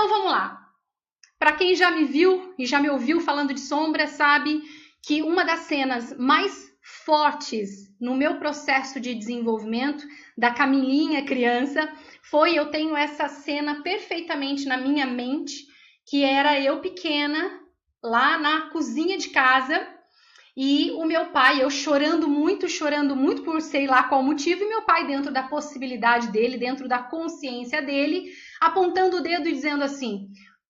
Então vamos lá. Para quem já me viu e já me ouviu falando de sombra, sabe que uma das cenas mais fortes no meu processo de desenvolvimento da Camilinha criança foi, eu tenho essa cena perfeitamente na minha mente, que era eu pequena, lá na cozinha de casa, e o meu pai, eu chorando muito por sei lá qual motivo, e meu pai dentro da possibilidade dele, dentro da consciência dele, apontando o dedo e dizendo assim: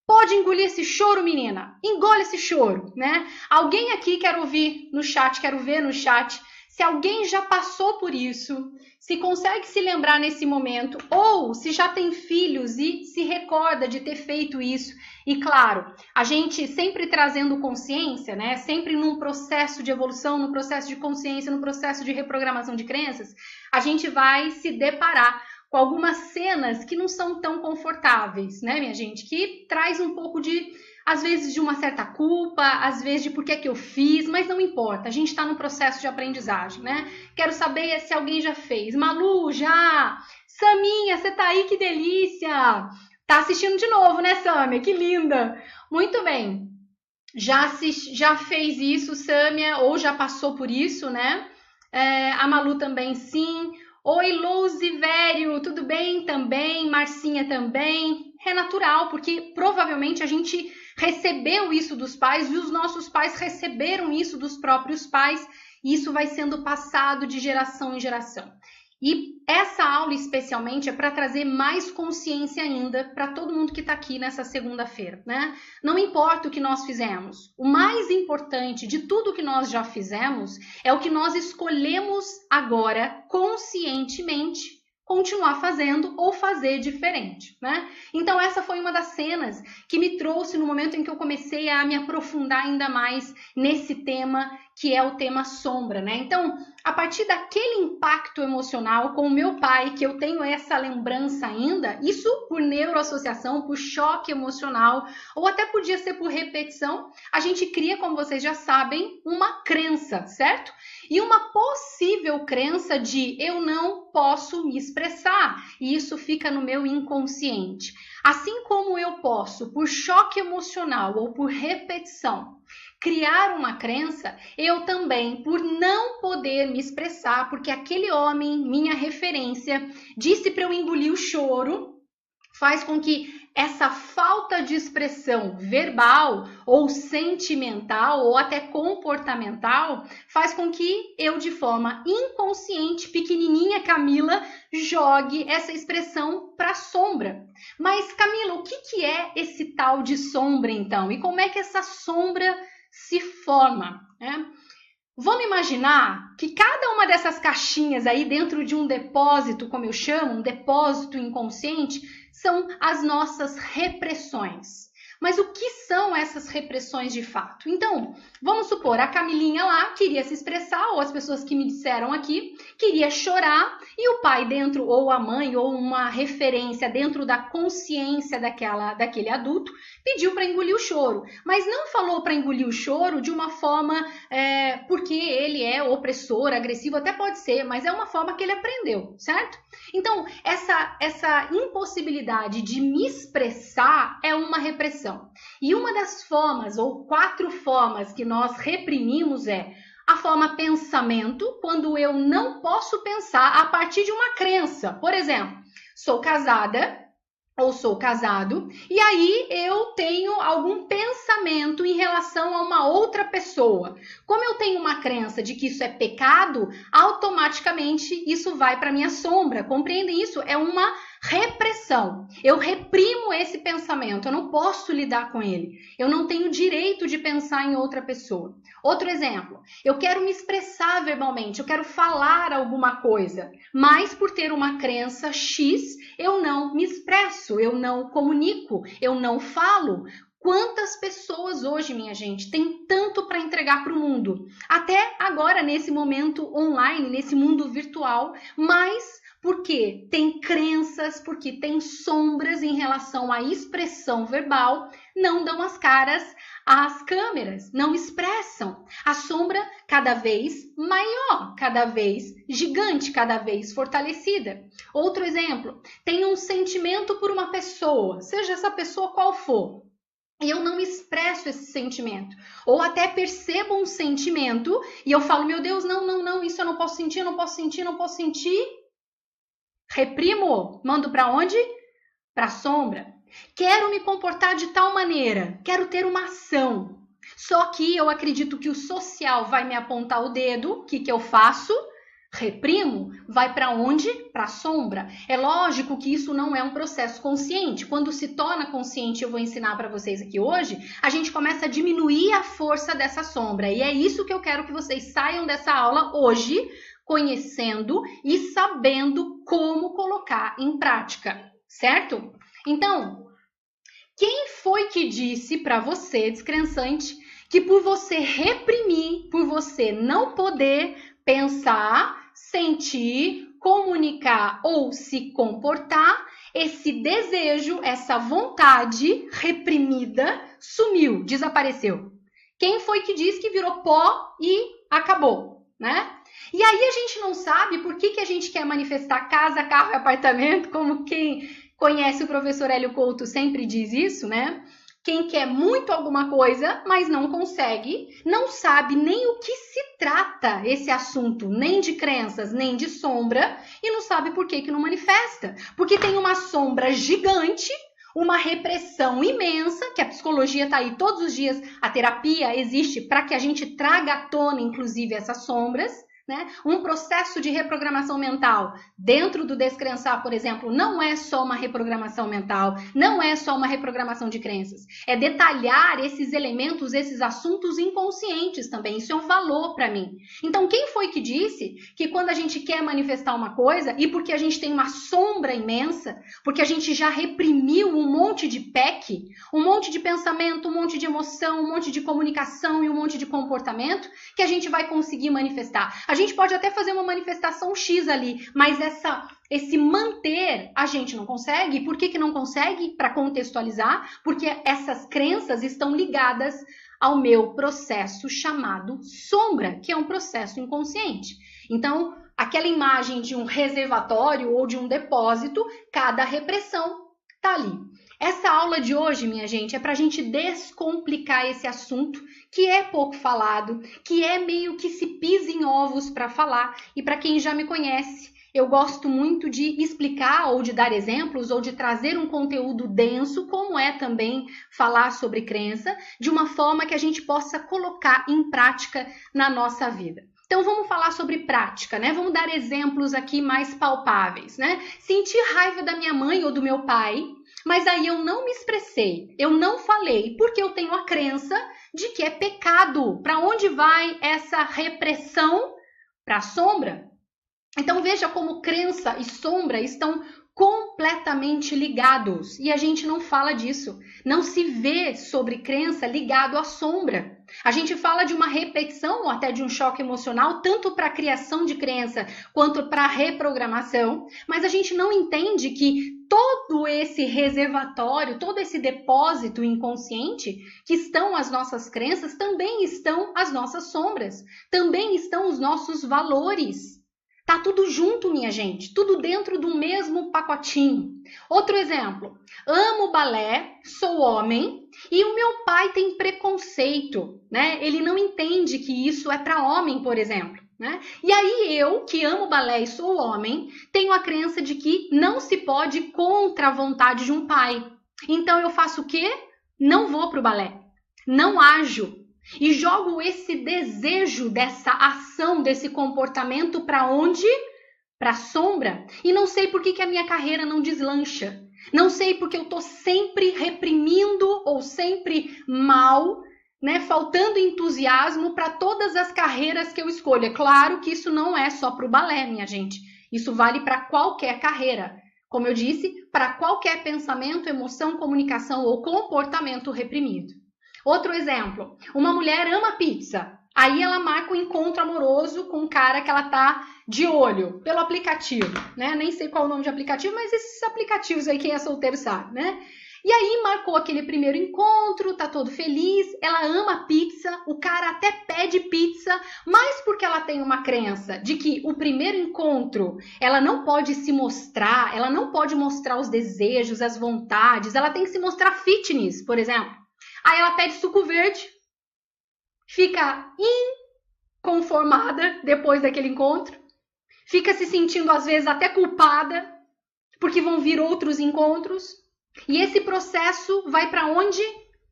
pode engolir esse choro, menina, engole esse choro, né? Alguém aqui quer ouvir no chat, quero ver no chat, se alguém já passou por isso, se consegue se lembrar nesse momento, ou se já tem filhos e se recorda de ter feito isso. E claro, a gente sempre trazendo consciência, né? Sempre num processo de evolução, no processo de consciência, no processo de reprogramação de crenças, a gente vai se deparar com algumas cenas que não são tão confortáveis, né, minha gente? Que traz um pouco de, às vezes, de uma certa culpa, às vezes de por que eu fiz, mas não importa, a gente está no processo de aprendizagem, né? Quero saber se alguém já fez. Malu, já! Saminha, você tá aí, que delícia! Tá assistindo de novo, né, Samia? Que linda! Muito bem. Já fez isso, Samia, ou já passou por isso, né? A Malu também, sim. Oi, Luzivério, tudo bem? Também. Marcinha também. É natural, porque provavelmente a gente recebeu isso dos pais e os nossos pais receberam isso dos próprios pais, e isso vai sendo passado de geração em geração. E essa aula especialmente é para trazer mais consciência ainda para todo mundo que está aqui nessa segunda-feira, né? Não importa o que nós fizemos, o mais importante de tudo que nós já fizemos é o que nós escolhemos agora conscientemente continuar fazendo ou fazer diferente, né? Então essa foi uma das cenas que me trouxe no momento em que eu comecei a me aprofundar ainda mais nesse tema, que é o tema sombra, né? Então, a partir daquele impacto emocional com o meu pai, que eu tenho essa lembrança ainda, isso por neuroassociação, por choque emocional, ou até podia ser por repetição, a gente cria, como vocês já sabem, uma crença, certo? E uma possível crença de eu não posso me expressar, e isso fica no meu inconsciente. Assim como eu posso, por choque emocional ou por repetição, criar uma crença, eu também, por não poder me expressar, porque aquele homem, minha referência, disse para eu engolir o choro, faz com que essa falta de expressão verbal ou sentimental ou até comportamental faz com que eu, de forma inconsciente, pequenininha Camila, jogue essa expressão para a sombra. Mas, Camila, o que é esse tal de sombra, então? E como é que essa sombra se forma, né? Vamos imaginar que cada uma dessas caixinhas aí dentro de um depósito, como eu chamo, um depósito inconsciente, são as nossas repressões. Mas o que são essas repressões de fato? Então, vamos supor, a Camilinha lá queria se expressar, ou as pessoas que me disseram aqui, queria chorar, e o pai dentro, ou a mãe, ou uma referência dentro da consciência daquele adulto, pediu para engolir o choro. Mas não falou para engolir o choro de uma forma, porque ele é opressor, agressivo, até pode ser, mas é uma forma que ele aprendeu, certo? Então, essa impossibilidade de me expressar é uma repressão. E uma das formas, ou 4 formas que nós reprimimos é a forma pensamento, quando eu não posso pensar a partir de uma crença. Por exemplo, sou casada ou sou casado, e aí eu tenho algum pensamento em relação a uma outra pessoa. Como eu tenho uma crença de que isso é pecado, automaticamente isso vai para minha sombra. Compreendem isso? É uma repressão. Eu reprimo esse pensamento, eu não posso lidar com ele. Eu não tenho direito de pensar em outra pessoa. Outro exemplo, eu quero me expressar verbalmente, eu quero falar alguma coisa, mas por ter uma crença X, eu não me expresso, eu não comunico, eu não falo. Quantas pessoas hoje, minha gente, têm tanto para entregar para o mundo? Até agora, nesse momento online, nesse mundo virtual, mas Porque tem crenças, porque tem sombras em relação à expressão verbal, não dão as caras às câmeras, não expressam. A sombra cada vez maior, cada vez gigante, cada vez fortalecida. Outro exemplo, tem um sentimento por uma pessoa, seja essa pessoa qual for, e eu não expresso esse sentimento, ou até percebo um sentimento e eu falo, meu Deus, não, isso eu não posso sentir, não posso sentir. Reprimo, mando para onde? Para a sombra. Quero me comportar de tal maneira, quero ter uma ação. Só que eu acredito que o social vai me apontar o dedo, o que eu faço? Reprimo, vai para onde? Para a sombra. É lógico que isso não é um processo consciente. Quando se torna consciente, eu vou ensinar para vocês aqui hoje, a gente começa a diminuir a força dessa sombra. E é isso que eu quero que vocês saiam dessa aula hoje, conhecendo e sabendo como colocar em prática, certo? Então, quem foi que disse para você, descrençante, que por você reprimir, por você não poder pensar, sentir, comunicar ou se comportar, esse desejo, essa vontade reprimida sumiu, desapareceu? Quem foi que disse que virou pó e acabou, né? E aí a gente não sabe por que a gente quer manifestar casa, carro e apartamento, como quem conhece o professor Hélio Couto sempre diz isso, né? Quem quer muito alguma coisa, mas não consegue, não sabe nem o que se trata esse assunto, nem de crenças, nem de sombra, e não sabe por que não manifesta. Porque tem uma sombra gigante, uma repressão imensa, que a psicologia está aí todos os dias, a terapia existe para que a gente traga à tona, inclusive, essas sombras, né? Um processo de reprogramação mental dentro do Descrençar, por exemplo, não é só uma reprogramação mental, não é só uma reprogramação de crenças, é detalhar esses elementos, esses assuntos inconscientes também, isso é um valor para mim. Então, quem foi que disse que quando a gente quer manifestar uma coisa, e porque a gente tem uma sombra imensa, porque a gente já reprimiu um monte de PEC, um monte de pensamento, um monte de emoção, um monte de comunicação e um monte de comportamento, que a gente vai conseguir manifestar? A gente pode até fazer uma manifestação X ali, mas esse manter a gente não consegue. Por que não consegue? Para contextualizar, porque essas crenças estão ligadas ao meu processo chamado sombra, que é um processo inconsciente. Então, aquela imagem de um reservatório ou de um depósito, cada repressão está ali. Essa aula de hoje, minha gente, é para a gente descomplicar esse assunto que é pouco falado, que é meio que se pisa em ovos para falar. E para quem já me conhece, eu gosto muito de explicar ou de dar exemplos ou de trazer um conteúdo denso, como é também falar sobre crença, de uma forma que a gente possa colocar em prática na nossa vida. Então vamos falar sobre prática, né? Vamos dar exemplos aqui mais palpáveis, né? Sentir raiva da minha mãe ou do meu pai, mas aí eu não me expressei, eu não falei, porque eu tenho a crença de que é pecado. Para onde vai essa repressão? Para a sombra. Então veja como crença e sombra estão completamente ligados. E a gente não fala disso. Não se vê sobre crença ligado à sombra. A gente fala de uma repetição ou até de um choque emocional, tanto para a criação de crença quanto para a reprogramação, mas a gente não entende que todo esse reservatório, todo esse depósito inconsciente que estão as nossas crenças, também estão as nossas sombras, também estão os nossos valores. Tá tudo junto, minha gente, tudo dentro do mesmo pacotinho. Outro exemplo, amo balé, sou homem e o meu pai tem preconceito, né? Ele não entende que isso é para homem, por exemplo, né? E aí eu, que amo balé e sou homem, tenho a crença de que não se pode ir contra a vontade de um pai. Então eu faço o quê? Não vou pro balé, não ajo. E jogo esse desejo dessa ação, desse comportamento para onde? Para a sombra. E não sei por que a minha carreira não deslancha. Não sei porque eu estou sempre reprimindo ou sempre mal, né? Faltando entusiasmo para todas as carreiras que eu escolho. É claro que isso não é só para o balé, minha gente. Isso vale para qualquer carreira. Como eu disse, para qualquer pensamento, emoção, comunicação ou comportamento reprimido. Outro exemplo, uma mulher ama pizza, Aí ela marca um encontro amoroso com um cara que ela tá de olho, pelo aplicativo, né? Nem sei qual é o nome de aplicativo, mas esses aplicativos aí, quem é solteiro sabe, né? E aí marcou aquele primeiro encontro, tá todo feliz, ela ama pizza, o cara até pede pizza, mas porque ela tem uma crença de que o primeiro encontro, ela não pode se mostrar, ela não pode mostrar os desejos, as vontades, ela tem que se mostrar fitness, por exemplo. Aí ela pede suco verde, fica inconformada depois daquele encontro, fica se sentindo às vezes até culpada, porque vão vir outros encontros, e esse processo vai para onde?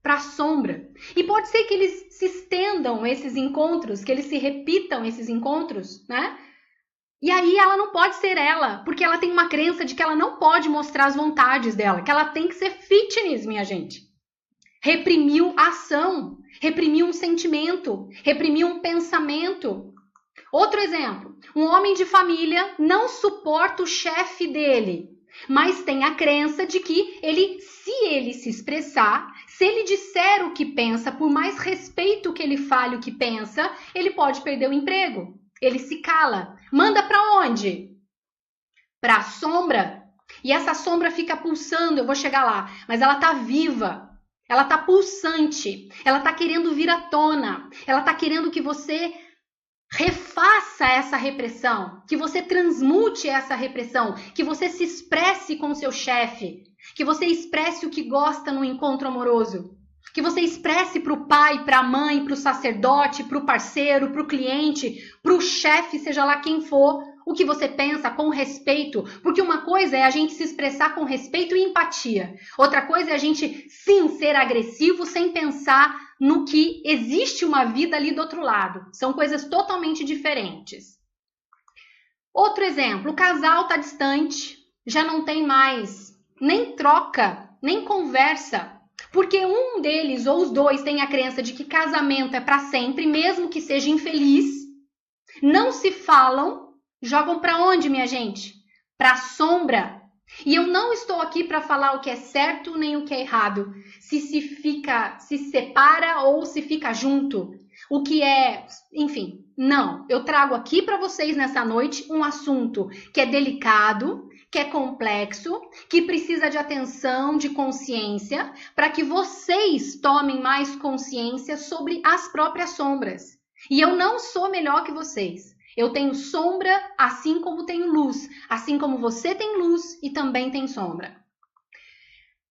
Para a sombra. E pode ser que eles se estendam, esses encontros, que eles se repitam, esses encontros, né? E aí ela não pode ser ela, porque ela tem uma crença de que ela não pode mostrar as vontades dela, que ela tem que ser fitness, minha gente. Reprimiu a ação, reprimiu um sentimento, reprimiu um pensamento. Outro exemplo, um homem de família não suporta o chefe dele, mas tem a crença de que se ele se expressar, se ele disser o que pensa, por mais respeito que ele fale o que pensa, ele pode perder o emprego. Ele se cala. Manda para onde? Para a sombra. E essa sombra fica pulsando, eu vou chegar lá, mas ela tá viva. Ela tá pulsante. Ela tá querendo vir à tona. Ela tá querendo que você refaça essa repressão, que você transmute essa repressão, que você se expresse com seu chefe, que você expresse o que gosta no encontro amoroso, que você expresse para o pai, para a mãe, para o sacerdote, para o parceiro, para o cliente, para o chefe, seja lá quem for, o que você pensa com respeito, porque uma coisa é a gente se expressar com respeito e empatia, outra coisa é a gente sim ser agressivo sem pensar no que existe uma vida ali do outro lado. São coisas totalmente diferentes. Outro exemplo, o casal está distante, já não tem mais nem troca, nem conversa, porque um deles ou os dois tem a crença de que casamento é para sempre, mesmo que seja infeliz, não se falam, jogam para onde, minha gente? Para a sombra. E eu não estou aqui para falar o que é certo nem o que é errado. Se separa ou se fica junto. O que é, enfim, não. Eu trago aqui para vocês nessa noite um assunto que é delicado, que é complexo, que precisa de atenção, de consciência, para que vocês tomem mais consciência sobre as próprias sombras. E eu não sou melhor que vocês. Eu tenho sombra, assim como tenho luz. Assim como você tem luz e também tem sombra.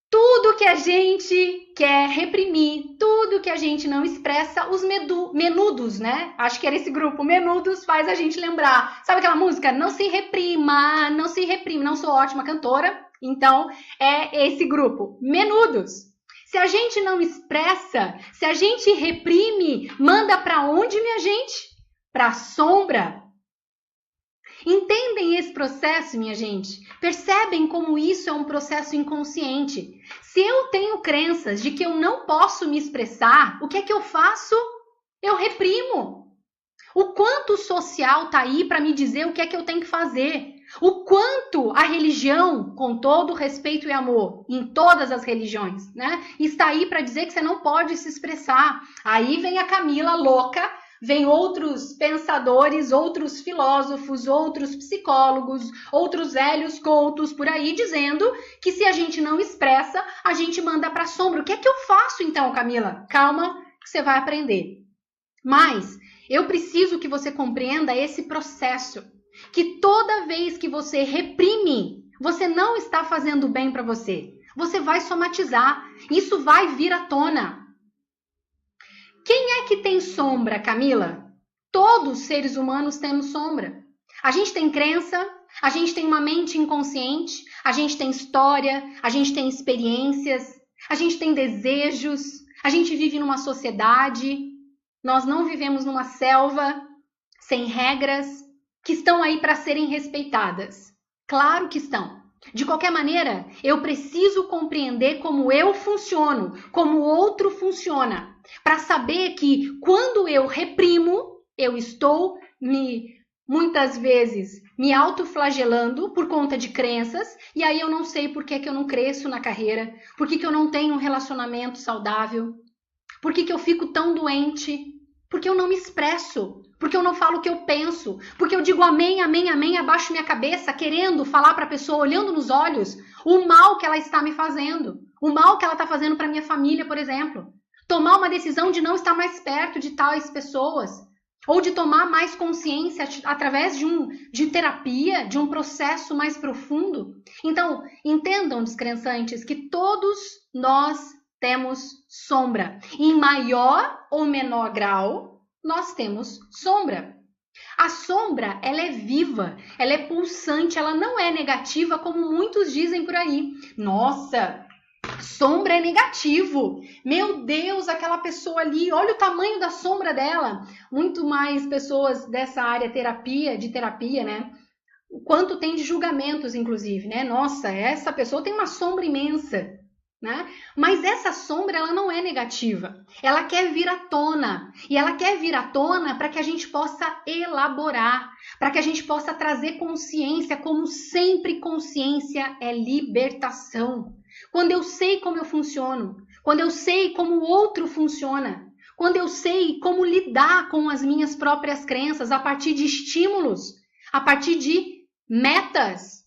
Tudo que a gente quer reprimir, tudo que a gente não expressa, os menudos, né? Acho que era esse grupo, menudos, faz a gente lembrar. Sabe aquela música? Não se reprima, não se reprime. Não sou ótima cantora, então é esse grupo, menudos. Se a gente não expressa, se a gente reprime, manda para onde, minha gente? Para a sombra. Entendem esse processo, minha gente? Percebem como isso é um processo inconsciente? Se eu tenho crenças de que eu não posso me expressar, o que é que eu faço? Eu reprimo. O quanto o social está aí para me dizer o que é que eu tenho que fazer? O quanto a religião, com todo respeito e amor, em todas as religiões, né, está aí para dizer que você não pode se expressar. Aí vem a Camila louca, vem outros pensadores, outros filósofos, outros psicólogos, outros velhos coutos por aí dizendo que se a gente não expressa, a gente manda para a sombra. O que é que eu faço então, Camila? Calma, que você vai aprender. Mas eu preciso que você compreenda esse processo, que toda vez que você reprime, você não está fazendo bem para você. Você vai somatizar, isso vai vir à tona. Quem é que tem sombra, Camila? Todos os seres humanos temos sombra. A gente tem crença, a gente tem uma mente inconsciente, a gente tem história, a gente tem experiências, a gente tem desejos, a gente vive numa sociedade, nós não vivemos numa selva sem regras que estão aí para serem respeitadas. Claro que estão. De qualquer maneira, eu preciso compreender como eu funciono, como o outro funciona, para saber que quando eu reprimo, eu estou muitas vezes me autoflagelando por conta de crenças, e aí eu não sei por que eu não cresço na carreira, por que eu não tenho um relacionamento saudável, por que eu fico tão doente, Porque eu não me expresso, porque eu não falo o que eu penso, porque eu digo amém, amém, amém, abaixo minha cabeça, querendo falar para a pessoa, olhando nos olhos, o mal que ela está me fazendo, o mal que ela está fazendo para minha família, por exemplo. Tomar uma decisão de não estar mais perto de tais pessoas, ou de tomar mais consciência através de terapia, de um processo mais profundo. Então, entendam, descrençantes, que todos nós temos sombra. Em maior ou menor grau, nós temos sombra. A sombra, ela é viva, ela é pulsante, ela não é negativa como muitos dizem por aí. Nossa, sombra é negativo. Meu Deus, aquela pessoa ali, olha o tamanho da sombra dela. Muito mais pessoas dessa área de terapia, né? O quanto tem de julgamentos, inclusive, né? Nossa, essa pessoa tem uma sombra imensa, né? Mas essa sombra, ela não é negativa. Ela quer vir à tona. E ela quer vir à tona para que a gente possa elaborar, para que a gente possa trazer consciência, como sempre consciência é libertação. Quando eu sei como eu funciono, quando eu sei como o outro funciona, quando eu sei como lidar com as minhas próprias crenças a partir de estímulos, a partir de metas,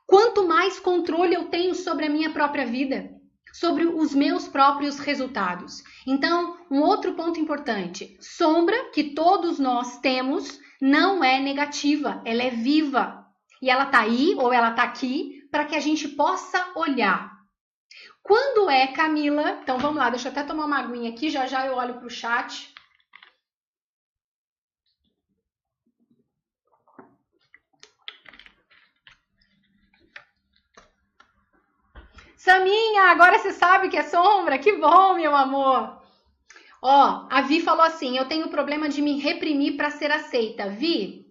quanto mais controle eu tenho sobre a minha própria vida, sobre os meus próprios resultados. Então, um outro ponto importante, sombra que todos nós temos não é negativa, ela é viva. E ela está aí ou ela está aqui para que a gente possa olhar. Quando é, Camila? Então vamos lá, deixa eu até tomar uma aguinha aqui, já já eu olho para o chat. Saminha, agora você sabe que é sombra? Que bom, meu amor! Ó, a Vi falou assim, eu tenho problema de me reprimir para ser aceita. Vi?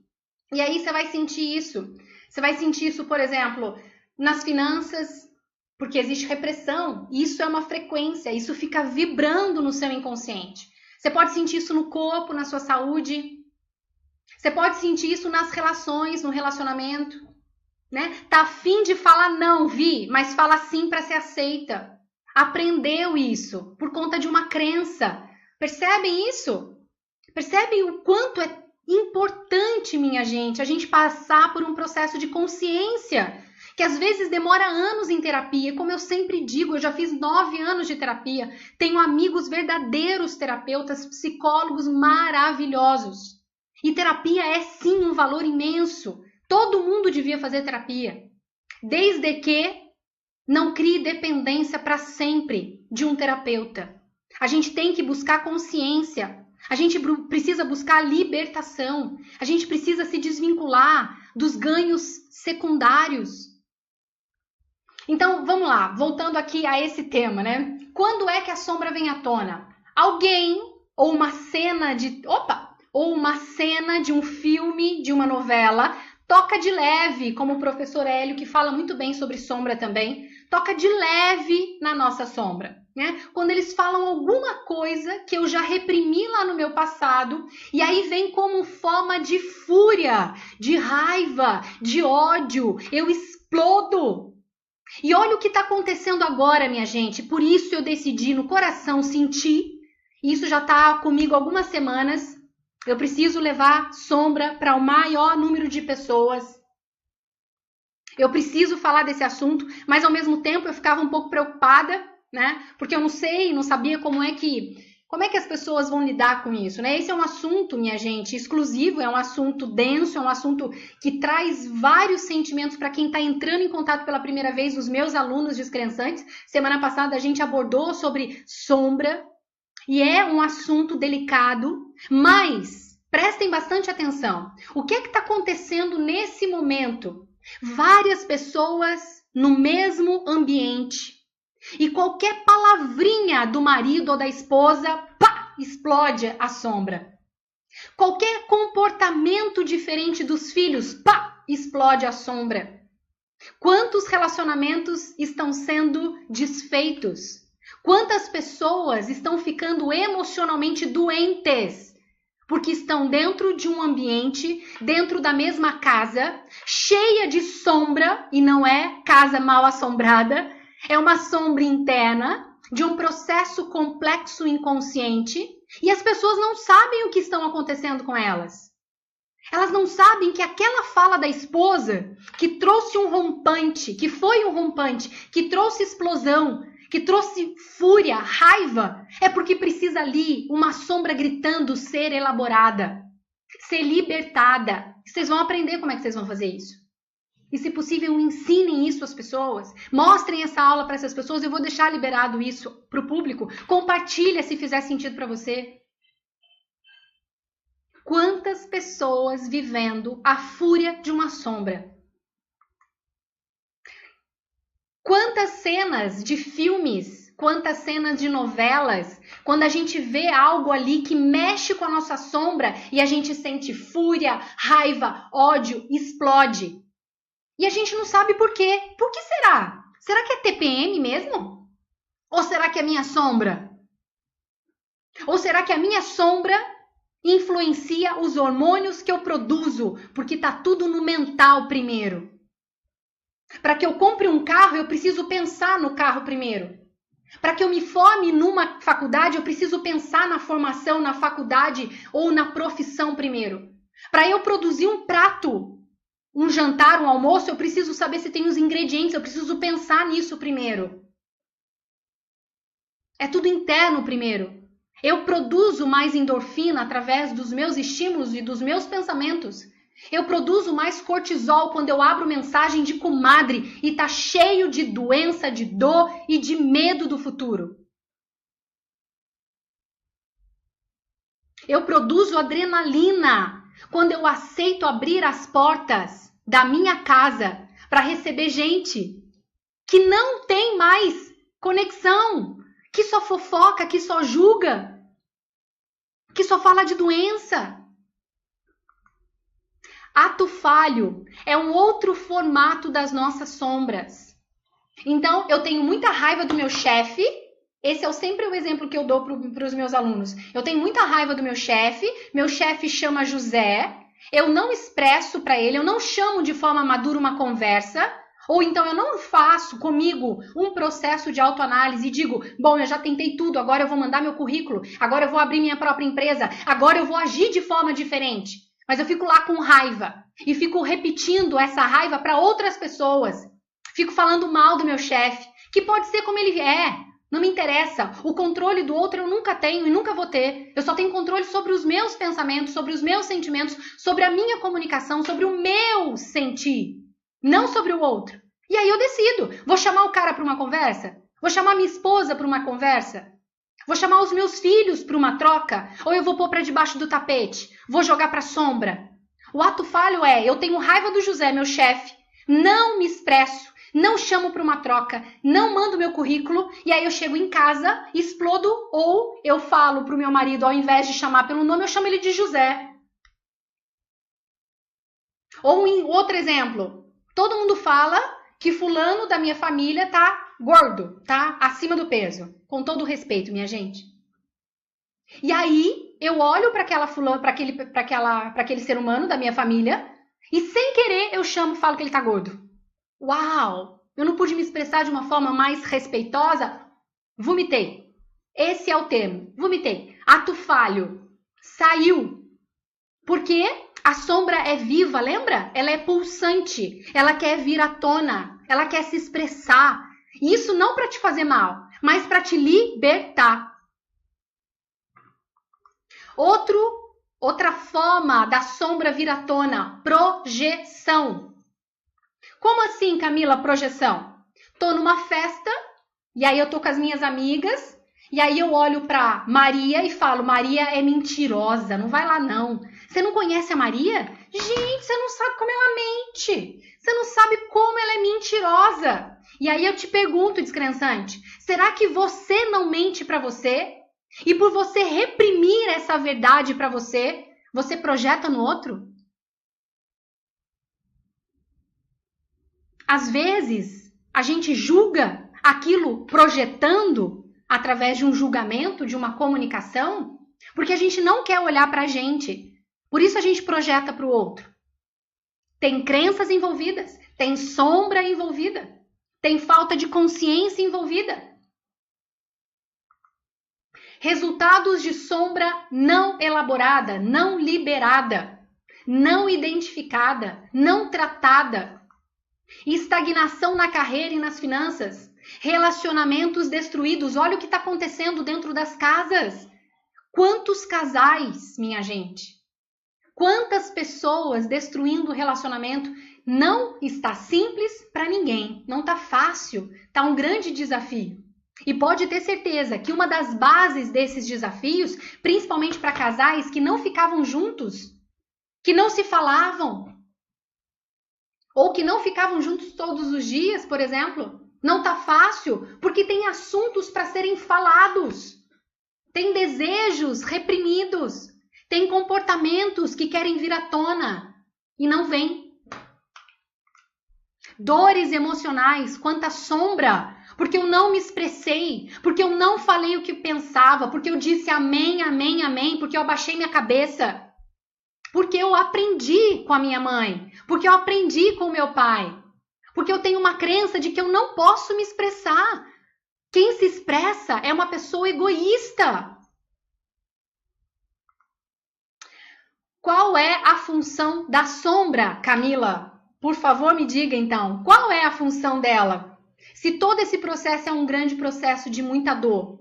E aí você vai sentir isso. Você vai sentir isso, por exemplo, nas finanças, porque existe repressão. Isso é uma frequência, isso fica vibrando no seu inconsciente. Você pode sentir isso no corpo, na sua saúde. Você pode sentir isso nas relações, no relacionamento. Né? Tá afim de falar não, Vi, mas fala sim para ser aceita. Aprendeu isso por conta de uma crença. Percebem isso? Percebem o quanto é importante, minha gente, a gente passar por um processo de consciência, que às vezes demora anos em terapia. Como eu sempre digo, eu já fiz 9 anos de terapia, tenho amigos verdadeiros terapeutas, psicólogos maravilhosos. E terapia é sim um valor imenso. Todo mundo devia fazer terapia, desde que não crie dependência para sempre de um terapeuta. A gente tem que buscar consciência, a gente precisa buscar libertação, a gente precisa se desvincular dos ganhos secundários. Então, vamos lá, voltando aqui a esse tema, né? Quando é que a sombra vem à tona? Alguém ou uma cena de um filme, de uma novela, toca de leve, como o professor Hélio, que fala muito bem sobre sombra também, toca de leve na nossa sombra, né? Quando eles falam alguma coisa que eu já reprimi lá no meu passado, e aí vem como forma de fúria, de raiva, de ódio, eu explodo. E olha o que está acontecendo agora, minha gente, por isso eu decidi no coração sentir, e isso já está comigo há algumas semanas. Eu preciso levar sombra para o maior número de pessoas. Eu preciso falar desse assunto, mas ao mesmo tempo eu ficava um pouco preocupada, né? Porque eu não sabia como é que as pessoas vão lidar com isso, né? Esse é um assunto, minha gente, exclusivo, é um assunto denso, é um assunto que traz vários sentimentos para quem está entrando em contato pela primeira vez, os meus alunos descrençantes. Semana passada a gente abordou sobre sombra, e é um assunto delicado, mas prestem bastante atenção. O que é que está acontecendo nesse momento? Várias pessoas no mesmo ambiente. E qualquer palavrinha do marido ou da esposa, pá, explode a sombra. Qualquer comportamento diferente dos filhos, pá, explode a sombra. Quantos relacionamentos estão sendo desfeitos? Quantas pessoas estão ficando emocionalmente doentes porque estão dentro de um ambiente, dentro da mesma casa, cheia de sombra, e não é casa mal assombrada, é uma sombra interna, de um processo complexo inconsciente e as pessoas não sabem o que estão acontecendo com elas. Elas não sabem que aquela fala da esposa que trouxe um rompante, que foi um rompante, que trouxe explosão, que trouxe fúria, raiva, é porque precisa ali uma sombra gritando ser elaborada, ser libertada. Vocês vão aprender como é que vocês vão fazer isso. E se possível, ensinem isso às pessoas. Mostrem essa aula para essas pessoas. Eu vou deixar liberado isso para o público. Compartilha se fizer sentido para você. Quantas pessoas vivendo a fúria de uma sombra? Quantas cenas de filmes, quantas cenas de novelas, quando a gente vê algo ali que mexe com a nossa sombra e a gente sente fúria, raiva, ódio, explode. E a gente não sabe por quê. Por que será? Será que é TPM mesmo? Ou será que é minha sombra? Ou será que a minha sombra influencia os hormônios que eu produzo? Porque tá tudo no mental primeiro. Para que eu compre um carro, eu preciso pensar no carro primeiro. Para que eu me forme numa faculdade, eu preciso pensar na formação, na faculdade ou na profissão primeiro. Para eu produzir um prato, um jantar, um almoço, eu preciso saber se tem os ingredientes, eu preciso pensar nisso primeiro. É tudo interno primeiro. Eu produzo mais endorfina através dos meus estímulos e dos meus pensamentos. Eu produzo mais cortisol quando eu abro mensagem de comadre e tá cheio de doença, de dor e de medo do futuro. Eu produzo adrenalina quando eu aceito abrir as portas da minha casa para receber gente que não tem mais conexão, que só fofoca, que só julga, que só fala de doença. Ato falho é um outro formato das nossas sombras. Então, eu tenho muita raiva do meu chefe. Esse é sempre o exemplo que eu dou para os meus alunos. Eu tenho muita raiva do meu chefe chama José, eu não expresso para ele, eu não chamo de forma madura uma conversa, ou então eu não faço comigo um processo de autoanálise e digo, bom, eu já tentei tudo, agora eu vou mandar meu currículo, agora eu vou abrir minha própria empresa, agora eu vou agir de forma diferente. Mas eu fico lá com raiva e fico repetindo essa raiva para outras pessoas. Fico falando mal do meu chefe, que pode ser como ele é. Não me interessa. O controle do outro eu nunca tenho e nunca vou ter. Eu só tenho controle sobre os meus pensamentos, sobre os meus sentimentos, sobre a minha comunicação, sobre o meu sentir, não sobre o outro. E aí eu decido. Vou chamar o cara para uma conversa? Vou chamar minha esposa para uma conversa? Vou chamar os meus filhos para uma troca? Ou eu vou pôr para debaixo do tapete? Vou jogar para a sombra? O ato falho é, eu tenho raiva do José, meu chefe, não me expresso, não chamo para uma troca, não mando meu currículo, e aí eu chego em casa, explodo, ou eu falo para o meu marido, ao invés de chamar pelo nome, eu chamo ele de José. Ou em outro exemplo, todo mundo fala que fulano da minha família tá gordo, tá acima do peso. Com todo o respeito, minha gente. E aí eu olho para aquele ser humano da minha família e sem querer eu falo que ele tá gordo. Uau! Eu não pude me expressar de uma forma mais respeitosa? Vomitei. Esse é o termo. Vomitei. Ato falho. Saiu. Porque a sombra é viva, lembra? Ela é pulsante. Ela quer vir à tona. Ela quer se expressar. Isso não para te fazer mal, mas para te libertar. Outra forma da sombra vir à tona, projeção. Como assim, Camila, projeção? Tô numa festa, e aí eu tô com as minhas amigas, e aí eu olho para Maria e falo, Maria é mentirosa, não vai lá não. Você não conhece a Maria? Gente, você não sabe como ela mente. Você não sabe como ela é mentirosa. E aí eu te pergunto, descrençante, será que você não mente para você? E por você reprimir essa verdade para você, você projeta no outro? Às vezes, a gente julga aquilo projetando através de um julgamento, de uma comunicação, porque a gente não quer olhar para a gente. Por isso a gente projeta para o outro. Tem crenças envolvidas, tem sombra envolvida, tem falta de consciência envolvida. Resultados de sombra não elaborada, não liberada, não identificada, não tratada. Estagnação na carreira e nas finanças. Relacionamentos destruídos. Olha o que está acontecendo dentro das casas. Quantos casais, minha gente? Quantas pessoas destruindo o relacionamento? Não está simples para ninguém. Não está fácil. Está um grande desafio. E pode ter certeza que uma das bases desses desafios, principalmente para casais que não ficavam juntos, que não se falavam, ou que não ficavam juntos todos os dias, por exemplo, não tá fácil, porque tem assuntos para serem falados, tem desejos reprimidos, tem comportamentos que querem vir à tona e não vêm. Dores emocionais, quanta sombra, porque eu não me expressei, porque eu não falei o que pensava, porque eu disse amém, amém, amém, porque eu abaixei minha cabeça. Porque eu aprendi com a minha mãe, porque eu aprendi com o meu pai, porque eu tenho uma crença de que eu não posso me expressar. Quem se expressa é uma pessoa egoísta. Qual é a função da sombra, Camila? Por favor, me diga então, qual é a função dela? Se todo esse processo é um grande processo de muita dor.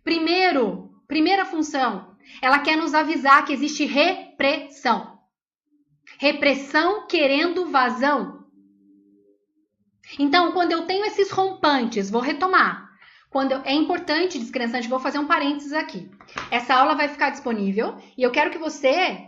Primeira função, ela quer nos avisar que existe repressão. Repressão querendo vazão. Então, quando eu tenho esses rompantes, vou retomar. É importante, descrençante, vou fazer um parênteses aqui. Essa aula vai ficar disponível e eu quero que você,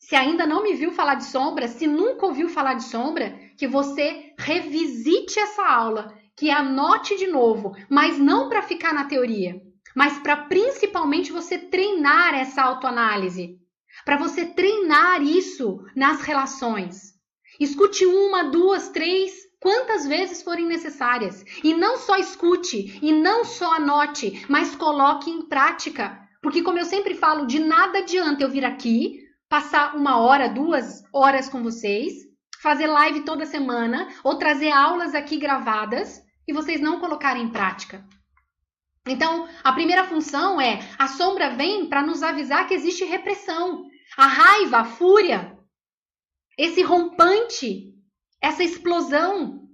se ainda não me viu falar de sombra, se nunca ouviu falar de sombra, que você revisite essa aula, que anote de novo, mas não para ficar na teoria, mas para principalmente você treinar essa autoanálise, para você treinar isso nas relações. Escute 1, 2, 3, quantas vezes forem necessárias. E não só escute, e não só anote, mas coloque em prática. Porque como eu sempre falo, de nada adianta eu vir aqui, passar 1 hora, 2 horas com vocês, fazer live toda semana, ou trazer aulas aqui gravadas, e vocês não colocarem em prática. Então, a primeira função é, a sombra vem para nos avisar que existe repressão. A raiva, a fúria, esse rompante, essa explosão,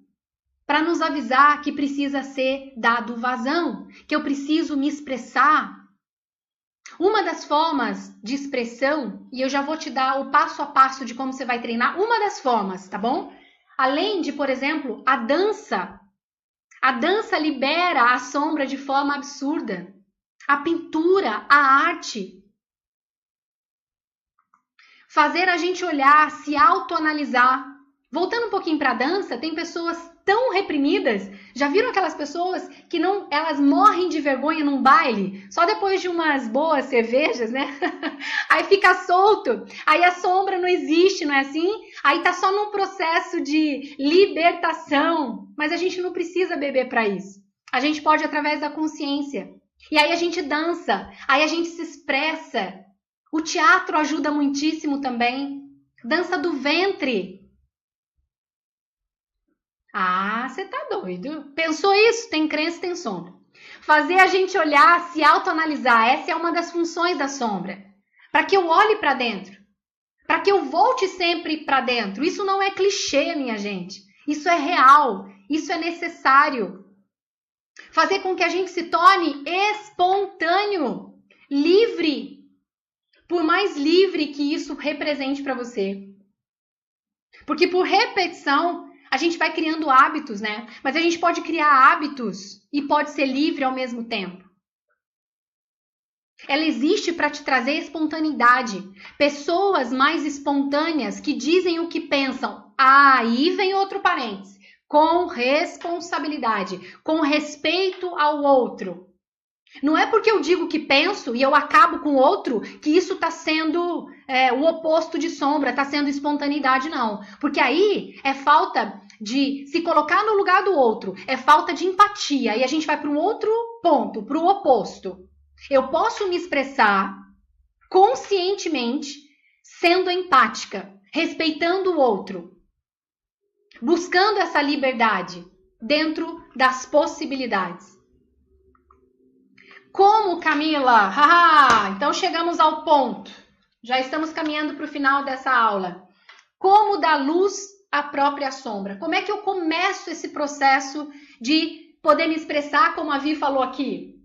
para nos avisar que precisa ser dado vazão, que eu preciso me expressar. Uma das formas de expressão, e eu já vou te dar o passo a passo de como você vai treinar, uma das formas, tá bom? Além de, por exemplo, a dança. A dança libera a sombra de forma absurda. A pintura, a arte. Fazer a gente olhar, se autoanalisar. Voltando um pouquinho para a dança, tem pessoas tão reprimidas. Já viram aquelas pessoas que elas morrem de vergonha num baile? Só depois de umas boas cervejas, né? Aí fica solto. Aí a sombra não existe, não é assim? Aí tá só num processo de libertação. Mas a gente não precisa beber para isso. A gente pode através da consciência. E aí a gente dança. Aí a gente se expressa. O teatro ajuda muitíssimo também. Dança do ventre. Ah, você tá doido. Pensou isso? Tem crença, tem sombra. Fazer a gente olhar, se autoanalisar. Essa é uma das funções da sombra. Para que eu olhe para dentro. Para que eu volte sempre para dentro. Isso não é clichê, minha gente. Isso é real. Isso é necessário. Fazer com que a gente se torne espontâneo. Livre. Por mais livre que isso represente para você. Porque por repetição, a gente vai criando hábitos, né? Mas a gente pode criar hábitos e pode ser livre ao mesmo tempo. Ela existe para te trazer espontaneidade. Pessoas mais espontâneas que dizem o que pensam. Aí vem outro parênteses. Com responsabilidade, com respeito ao outro. Não é porque eu digo que penso e eu acabo com o outro que isso está sendo o oposto de sombra, está sendo espontaneidade, não. Porque aí é falta de se colocar no lugar do outro, é falta de empatia. E a gente vai para um outro ponto, para o oposto. Eu posso me expressar conscientemente, sendo empática, respeitando o outro, buscando essa liberdade dentro das possibilidades. Como, Camila? Haha, então chegamos ao ponto. Já estamos caminhando para o final dessa aula. Como dar luz à própria sombra? Como é que eu começo esse processo de poder me expressar, como a Vi falou aqui?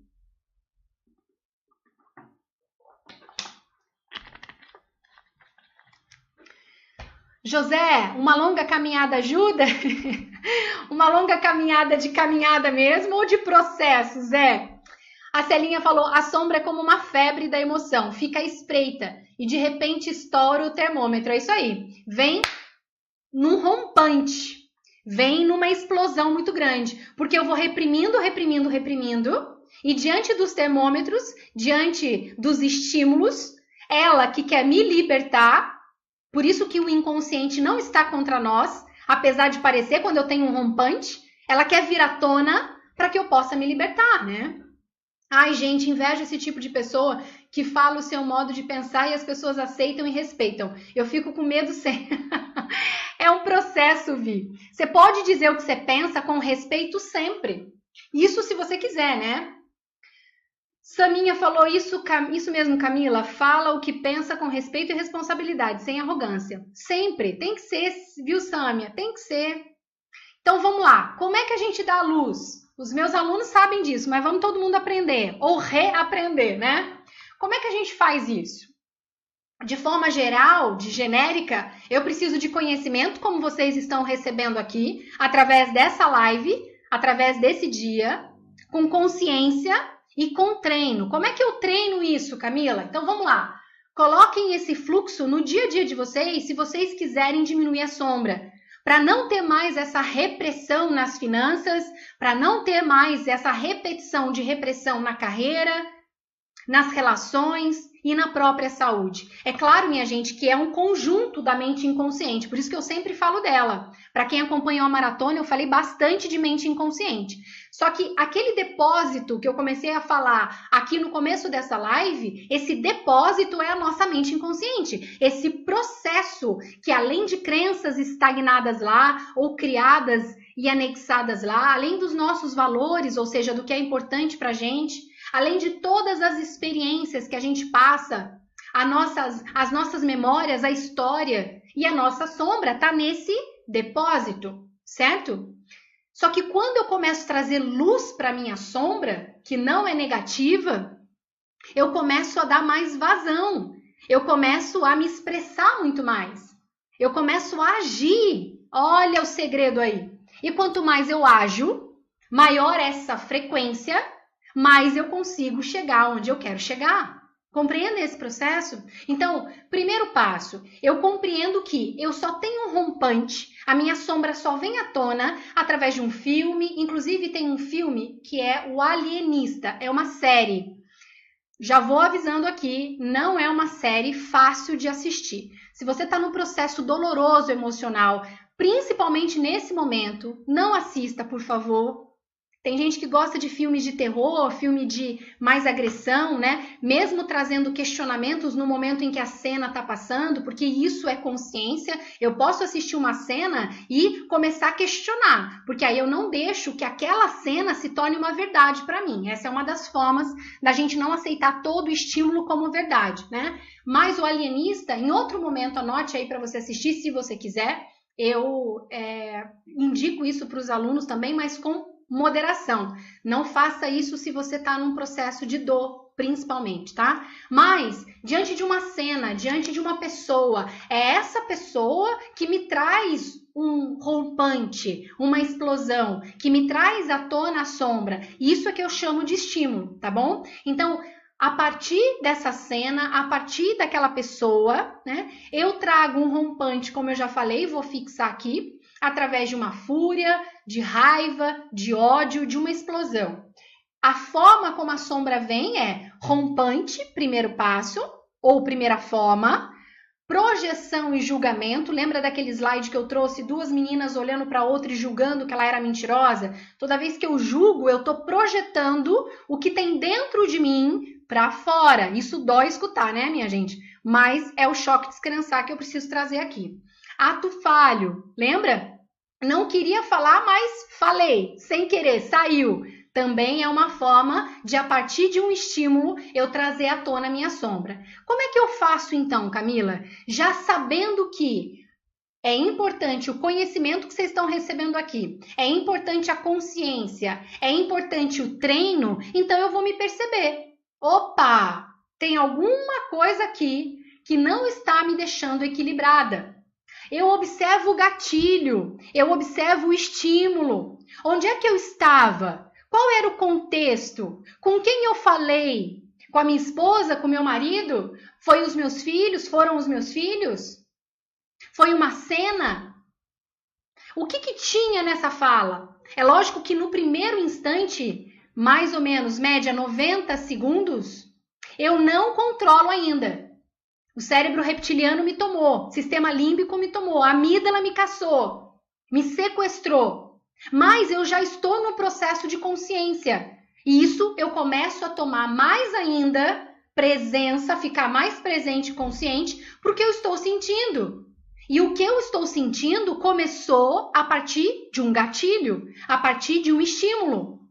José, uma longa caminhada ajuda? Uma longa caminhada de caminhada mesmo ou de processo, Zé? A Celinha falou, a sombra é como uma febre da emoção, fica à espreita e de repente estoura o termômetro. É isso aí. Vem num rompante, vem numa explosão muito grande, porque eu vou reprimindo, reprimindo, reprimindo, e diante dos termômetros, diante dos estímulos, ela que quer me libertar, por isso que o inconsciente não está contra nós, apesar de parecer quando eu tenho um rompante, ela quer vir à tona para que eu possa me libertar, né? Ai, gente, invejo esse tipo de pessoa que fala o seu modo de pensar e as pessoas aceitam e respeitam. Eu fico com medo sempre. É um processo, Vi. Você pode dizer o que você pensa com respeito sempre. Isso se você quiser, né? Saminha falou isso mesmo, Camila. Fala o que pensa com respeito e responsabilidade, sem arrogância. Sempre. Tem que ser, viu, Samia? Tem que ser. Então, vamos lá. Como é que a gente dá a luz? Os meus alunos sabem disso, mas vamos todo mundo aprender, ou reaprender, né? Como é que a gente faz isso? De forma geral, de genérica, eu preciso de conhecimento, como vocês estão recebendo aqui, através dessa live, através desse dia, com consciência e com treino. Como é que eu treino isso, Camila? Então, vamos lá. Coloquem esse fluxo no dia a dia de vocês, se vocês quiserem diminuir a sombra. Para não ter mais essa repressão nas finanças, para não ter mais essa repetição de repressão na carreira, nas relações e na própria saúde. É claro, minha gente, que é um conjunto da mente inconsciente, por isso que eu sempre falo dela. Para quem acompanhou a maratona, eu falei bastante de mente inconsciente. Só que aquele depósito que eu comecei a falar aqui no começo dessa live, esse depósito é a nossa mente inconsciente. Esse processo que, além de crenças estagnadas lá ou criadas e anexadas lá, além dos nossos valores, ou seja, do que é importante para a gente, além de todas as experiências que a gente passa, as nossas memórias, a história e a nossa sombra está nesse depósito, certo? Só que quando eu começo a trazer luz para a minha sombra, que não é negativa, eu começo a dar mais vazão, eu começo a me expressar muito mais, eu começo a agir. Olha o segredo aí. E quanto mais eu ajo, maior essa frequência, mais eu consigo chegar onde eu quero chegar. Compreende esse processo? Então, primeiro passo, eu compreendo que eu só tenho um rompante, a minha sombra só vem à tona através de um filme, inclusive tem um filme que é O Alienista, é uma série. Já vou avisando aqui, não é uma série fácil de assistir. Se você está num processo doloroso emocional, principalmente nesse momento, não assista, por favor. Tem gente que gosta de filmes de terror, filme de mais agressão, né? Mesmo trazendo questionamentos no momento em que a cena está passando, porque isso é consciência. Eu posso assistir uma cena e começar a questionar, porque aí eu não deixo que aquela cena se torne uma verdade para mim. Essa é uma das formas da gente não aceitar todo o estímulo como verdade, né? Mas o Alienista, em outro momento, anote aí para você assistir, se você quiser. Eu indico isso para os alunos também, mas com moderação. Não faça isso se você está num processo de dor, principalmente, tá? Mas, diante de uma cena, diante de uma pessoa, é essa pessoa que me traz um rompante, uma explosão, que me traz à tona a sombra. Isso é que eu chamo de estímulo, tá bom? Então, a partir dessa cena, a partir daquela pessoa, né, eu trago um rompante, como eu já falei, vou fixar aqui, através de uma fúria, de raiva, de ódio, de uma explosão. A forma como a sombra vem é rompante, primeiro passo, ou primeira forma, projeção e julgamento. Lembra daquele slide que eu trouxe, duas meninas olhando para outra e julgando que ela era mentirosa? Toda vez que eu julgo, eu estou projetando o que tem dentro de mim para fora. Isso dói escutar, né, minha gente? Mas é o choque de descrençar que eu preciso trazer aqui. Ato falho, lembra? Não queria falar, mas falei, sem querer, saiu. Também é uma forma de, a partir de um estímulo, eu trazer à tona a minha sombra. Como é que eu faço então, Camila? Já sabendo que é importante o conhecimento que vocês estão recebendo aqui, é importante a consciência, é importante o treino, então eu vou me perceber. Opa, tem alguma coisa aqui que não está me deixando equilibrada. Eu observo o gatilho, eu observo o estímulo. Onde é que eu estava? Qual era o contexto? Com quem eu falei? Com a minha esposa, com o meu marido? Foi os meus filhos? Foram os meus filhos? Foi uma cena? O que tinha nessa fala? É lógico que no primeiro instante, mais ou menos, média 90 segundos, eu não controlo ainda. O cérebro reptiliano me tomou, sistema límbico me tomou, a amígdala me caçou, me sequestrou. Mas eu já estou no processo de consciência. E isso eu começo a tomar mais ainda presença, ficar mais presente e consciente, porque eu estou sentindo. E o que eu estou sentindo começou a partir de um gatilho, a partir de um estímulo.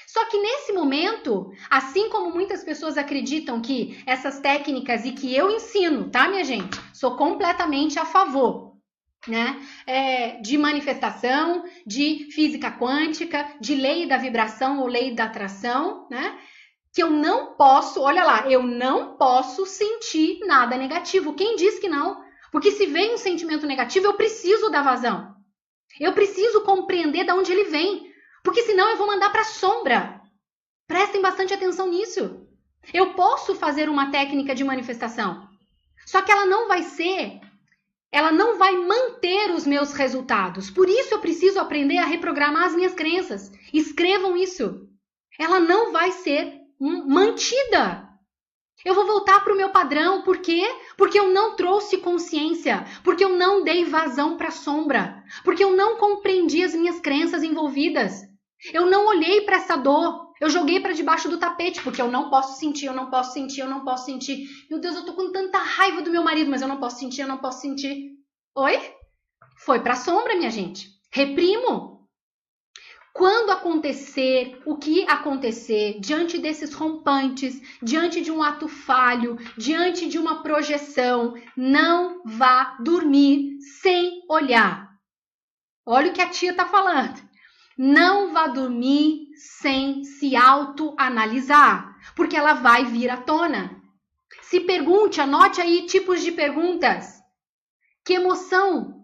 Só que nesse momento, assim como muitas pessoas acreditam que essas técnicas e que eu ensino, tá, minha gente? Sou completamente a favor, né? De manifestação, de física quântica, de lei da vibração ou lei da atração, né? Que eu não posso, olha lá, eu não posso sentir nada negativo. Quem diz que não? Porque se vem um sentimento negativo, eu preciso dar vazão. Eu preciso compreender de onde ele vem. Porque senão eu vou mandar para a sombra. Prestem bastante atenção nisso. Eu posso fazer uma técnica de manifestação. Só que ela não vai manter os meus resultados. Por isso eu preciso aprender a reprogramar as minhas crenças. Escrevam isso. Ela não vai ser mantida. Eu vou voltar para o meu padrão. Por quê? Porque eu não trouxe consciência. Porque eu não dei vazão para a sombra. Porque eu não compreendi as minhas crenças envolvidas. Eu não olhei para essa dor. Eu joguei para debaixo do tapete. Porque eu não posso sentir, eu não posso sentir, eu não posso sentir. Meu Deus, eu tô com tanta raiva do meu marido, mas eu não posso sentir, eu não posso sentir. Oi? Foi para a sombra, minha gente. Reprimo. Quando acontecer, o que acontecer diante desses rompantes, diante de um ato falho, diante de uma projeção, não vá dormir sem olhar. Olha o que a tia está falando. Não vá dormir sem se autoanalisar, porque ela vai vir à tona. Se pergunte, anote aí tipos de perguntas. Que emoção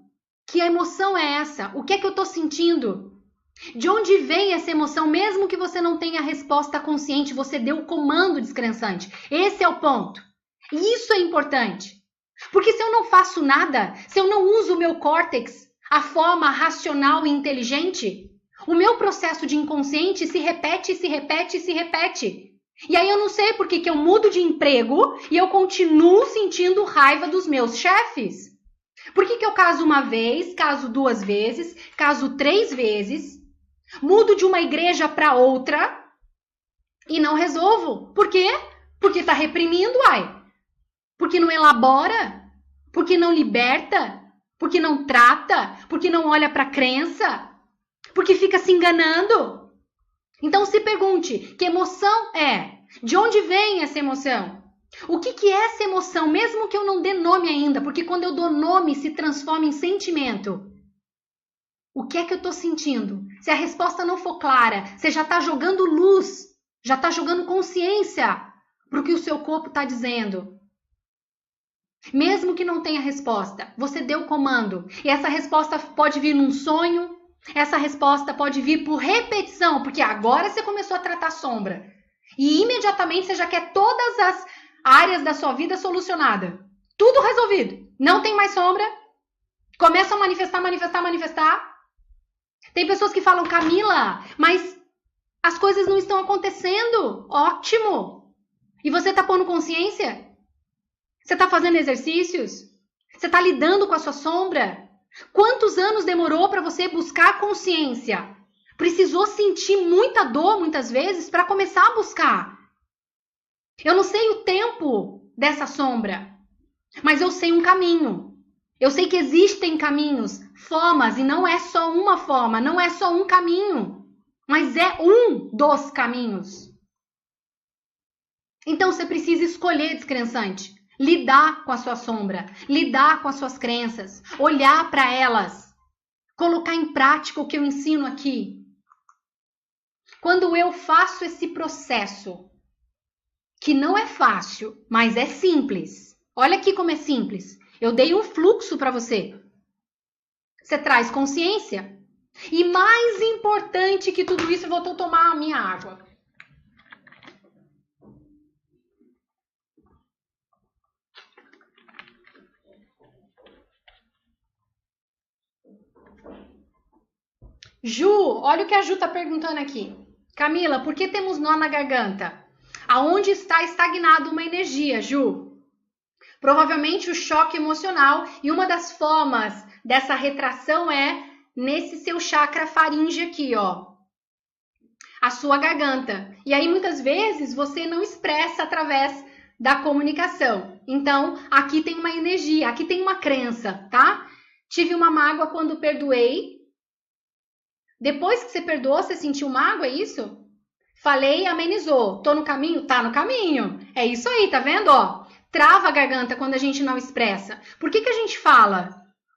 é essa? O que é que eu estou sentindo? De onde vem essa emoção? Mesmo que você não tenha a resposta consciente, você deu o comando descrençante. Esse é o ponto. E isso é importante. Porque se eu não faço nada, se eu não uso o meu córtex, a forma racional e inteligente, o meu processo de inconsciente se repete, se repete, se repete. E aí eu não sei por que eu mudo de emprego e eu continuo sentindo raiva dos meus chefes. Por que eu caso uma vez, caso 2 vezes, caso 3 vezes, mudo de uma igreja para outra e não resolvo? Por quê? Porque está reprimindo, uai. Porque não elabora, porque não liberta, porque não trata, porque não olha para a crença, porque fica se enganando. Então se pergunte, que emoção é? De onde vem essa emoção? O que é essa emoção, mesmo que eu não dê nome ainda? Porque quando eu dou nome, se transforma em sentimento. O que é que eu estou sentindo? Se a resposta não for clara, você já está jogando luz, já está jogando consciência para o que o seu corpo está dizendo. Mesmo que não tenha resposta, você deu o comando. E essa resposta pode vir num sonho, essa resposta pode vir por repetição, porque agora você começou a tratar sombra. E imediatamente você já quer todas as áreas da sua vida solucionada. Tudo resolvido. Não tem mais sombra. Começa a manifestar, manifestar, manifestar. Tem pessoas que falam, Camila, mas as coisas não estão acontecendo. Ótimo. E você está pondo consciência? Você está fazendo exercícios? Você está lidando com a sua sombra? Quantos anos demorou para você buscar consciência? Precisou sentir muita dor, muitas vezes, para começar a buscar. Eu não sei o tempo dessa sombra, mas eu sei um caminho. Eu sei que existem caminhos, formas, e não é só uma forma, não é só um caminho. mas é um dos caminhos. Então você precisa escolher, descrençante, lidar com a sua sombra, lidar com as suas crenças, olhar para elas, colocar em prática o que eu ensino aqui. Quando eu faço esse processo, que não é fácil, mas é simples. Olha aqui como é simples. Eu dei um fluxo para você. Você traz consciência. E mais importante que tudo isso, eu vou tomar a minha água. Ju, olha o que a Ju está perguntando aqui. Camila, por que temos nó na garganta? Aonde está estagnado uma energia, Ju? Provavelmente o choque emocional, e uma das formas dessa retração é nesse seu chakra faringe aqui, ó. A sua garganta. E aí muitas vezes você não expressa através da comunicação. Então, aqui tem uma energia, aqui tem uma crença, tá? Tive uma mágoa quando perdoei. Depois que você perdoou, você sentiu mágoa, é isso? Falei, amenizou. Tô no caminho? Tá no caminho. É isso aí, tá vendo? Ó, trava a garganta quando a gente não expressa. Por que a gente fala?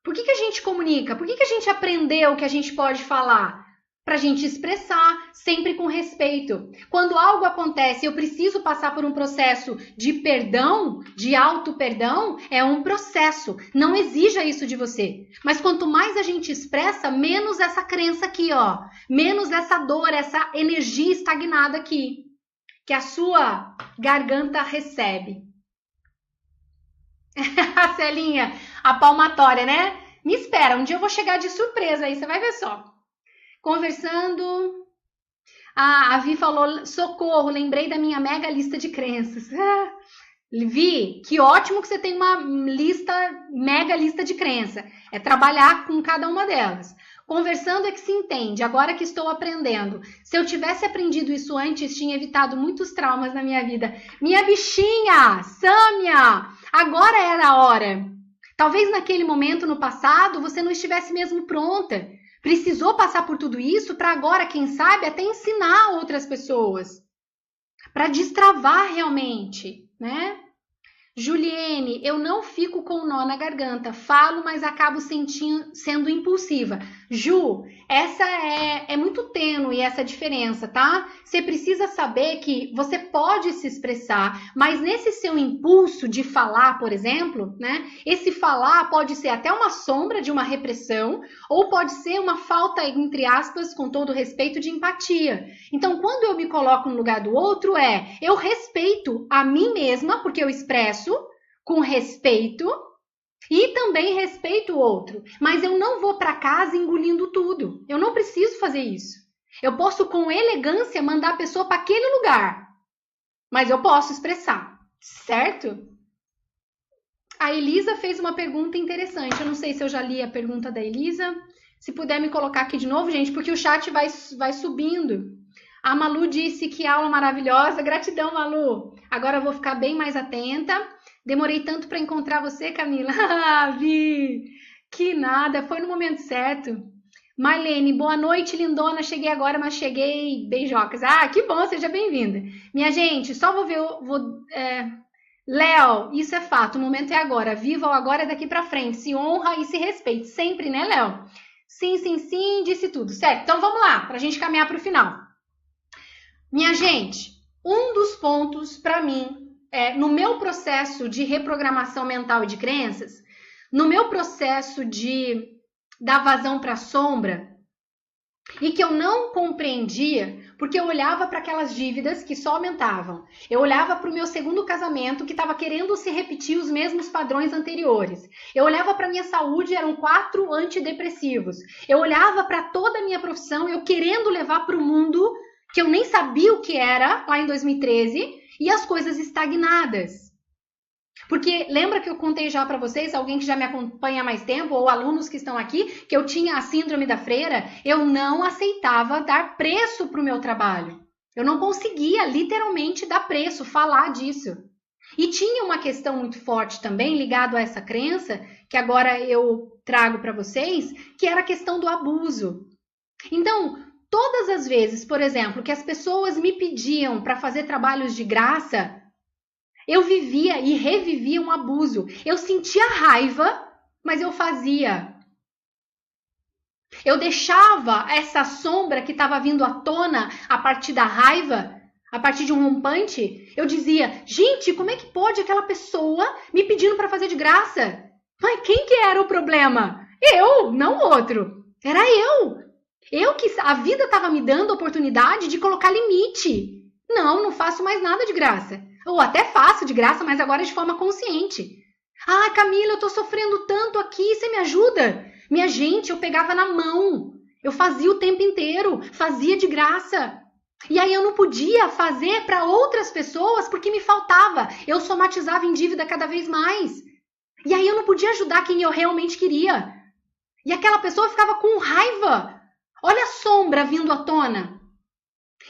Por que a gente comunica? Por que a gente aprendeu que a gente pode falar? Pra gente expressar, sempre com respeito. Quando algo acontece, eu preciso passar por um processo de perdão, de auto-perdão, é um processo. Não exija isso de você. Mas quanto mais a gente expressa, menos essa crença aqui, ó. Menos essa dor, essa energia estagnada aqui. Que a sua garganta recebe. A Celinha, a palmatória, né? Me espera, um dia eu vou chegar de surpresa aí, você vai ver só. Conversando, a Vi falou, socorro, lembrei da minha mega lista de crenças. Vi, que ótimo que você tem uma mega lista de crença. É trabalhar com cada uma delas. Conversando é que se entende, agora que estou aprendendo. Se eu tivesse aprendido isso antes, tinha evitado muitos traumas na minha vida. Minha bichinha, Sâmia, agora era a hora. Talvez naquele momento no passado você não estivesse mesmo pronta. Precisou passar por tudo isso para agora, quem sabe, até ensinar outras pessoas. Para destravar realmente, né? Juliene, eu não fico com nó na garganta. Falo, mas acabo sendo impulsiva. Ju, essa é muito tênue essa diferença, tá? Você precisa saber que você pode se expressar, mas nesse seu impulso de falar, por exemplo, né? Esse falar pode ser até uma sombra de uma repressão, ou pode ser uma falta, entre aspas, com todo respeito, de empatia. Então, quando eu me coloco no lugar do outro, eu respeito a mim mesma, porque eu expresso com respeito e também respeito o outro, mas eu não vou para casa engolindo tudo. Eu não preciso fazer isso. Eu posso com elegância mandar a pessoa para aquele lugar, mas eu posso expressar, certo? A Elisa fez uma pergunta interessante. Eu não sei se eu já li a pergunta da Elisa. Se puder me colocar aqui de novo, gente, porque o chat vai subindo. A Malu disse que aula maravilhosa. Gratidão, Malu. Agora eu vou ficar bem mais atenta. Demorei tanto para encontrar você, Camila. Vi! Que nada, foi no momento certo. Marlene, boa noite, lindona. Cheguei agora, mas cheguei. Beijocas. Ah, que bom, seja bem-vinda. Minha gente, só vou ver... Léo, isso é fato, o momento é agora. Viva o agora, é daqui para frente. Se honra e se respeite. Sempre, né, Léo? Sim, sim, sim, disse tudo. Certo, então vamos lá, para a gente caminhar para o final. Minha gente, um dos pontos para mim, no meu processo de reprogramação mental e de crenças, no meu processo de dar vazão para a sombra, e que eu não compreendia, porque eu olhava para aquelas dívidas que só aumentavam. Eu olhava para o meu segundo casamento, que estava querendo se repetir os mesmos padrões anteriores. Eu olhava para a minha saúde, eram 4 antidepressivos. Eu olhava para toda a minha profissão, eu querendo levar para o mundo, que eu nem sabia o que era, lá em 2013, e as coisas estagnadas. Porque lembra que eu contei já para vocês, alguém que já me acompanha há mais tempo, ou alunos que estão aqui, que eu tinha a síndrome da freira? Eu não aceitava dar preço para o meu trabalho. Eu não conseguia literalmente dar preço, falar disso. E tinha uma questão muito forte também, ligado a essa crença, que agora eu trago para vocês, que era a questão do abuso. Então, todas as vezes, por exemplo, que as pessoas me pediam para fazer trabalhos de graça, eu vivia e revivia um abuso. Eu sentia raiva, mas eu fazia. Eu deixava essa sombra que estava vindo à tona a partir da raiva, a partir de um rompante. Eu dizia, gente, como é que pode aquela pessoa me pedindo para fazer de graça? Mas quem que era o problema? Eu, não o outro. Era eu. Eu que a vida estava me dando a oportunidade de colocar limite. Não faço mais nada de graça. Ou até faço de graça, mas agora de forma consciente. Ah, Camila, eu tô sofrendo tanto aqui, você me ajuda? Minha gente, eu pegava na mão. Eu fazia o tempo inteiro, fazia de graça. E aí eu não podia fazer para outras pessoas porque me faltava. Eu somatizava em dívida cada vez mais. E aí eu não podia ajudar quem eu realmente queria. E aquela pessoa ficava com raiva. Olha a sombra vindo à tona.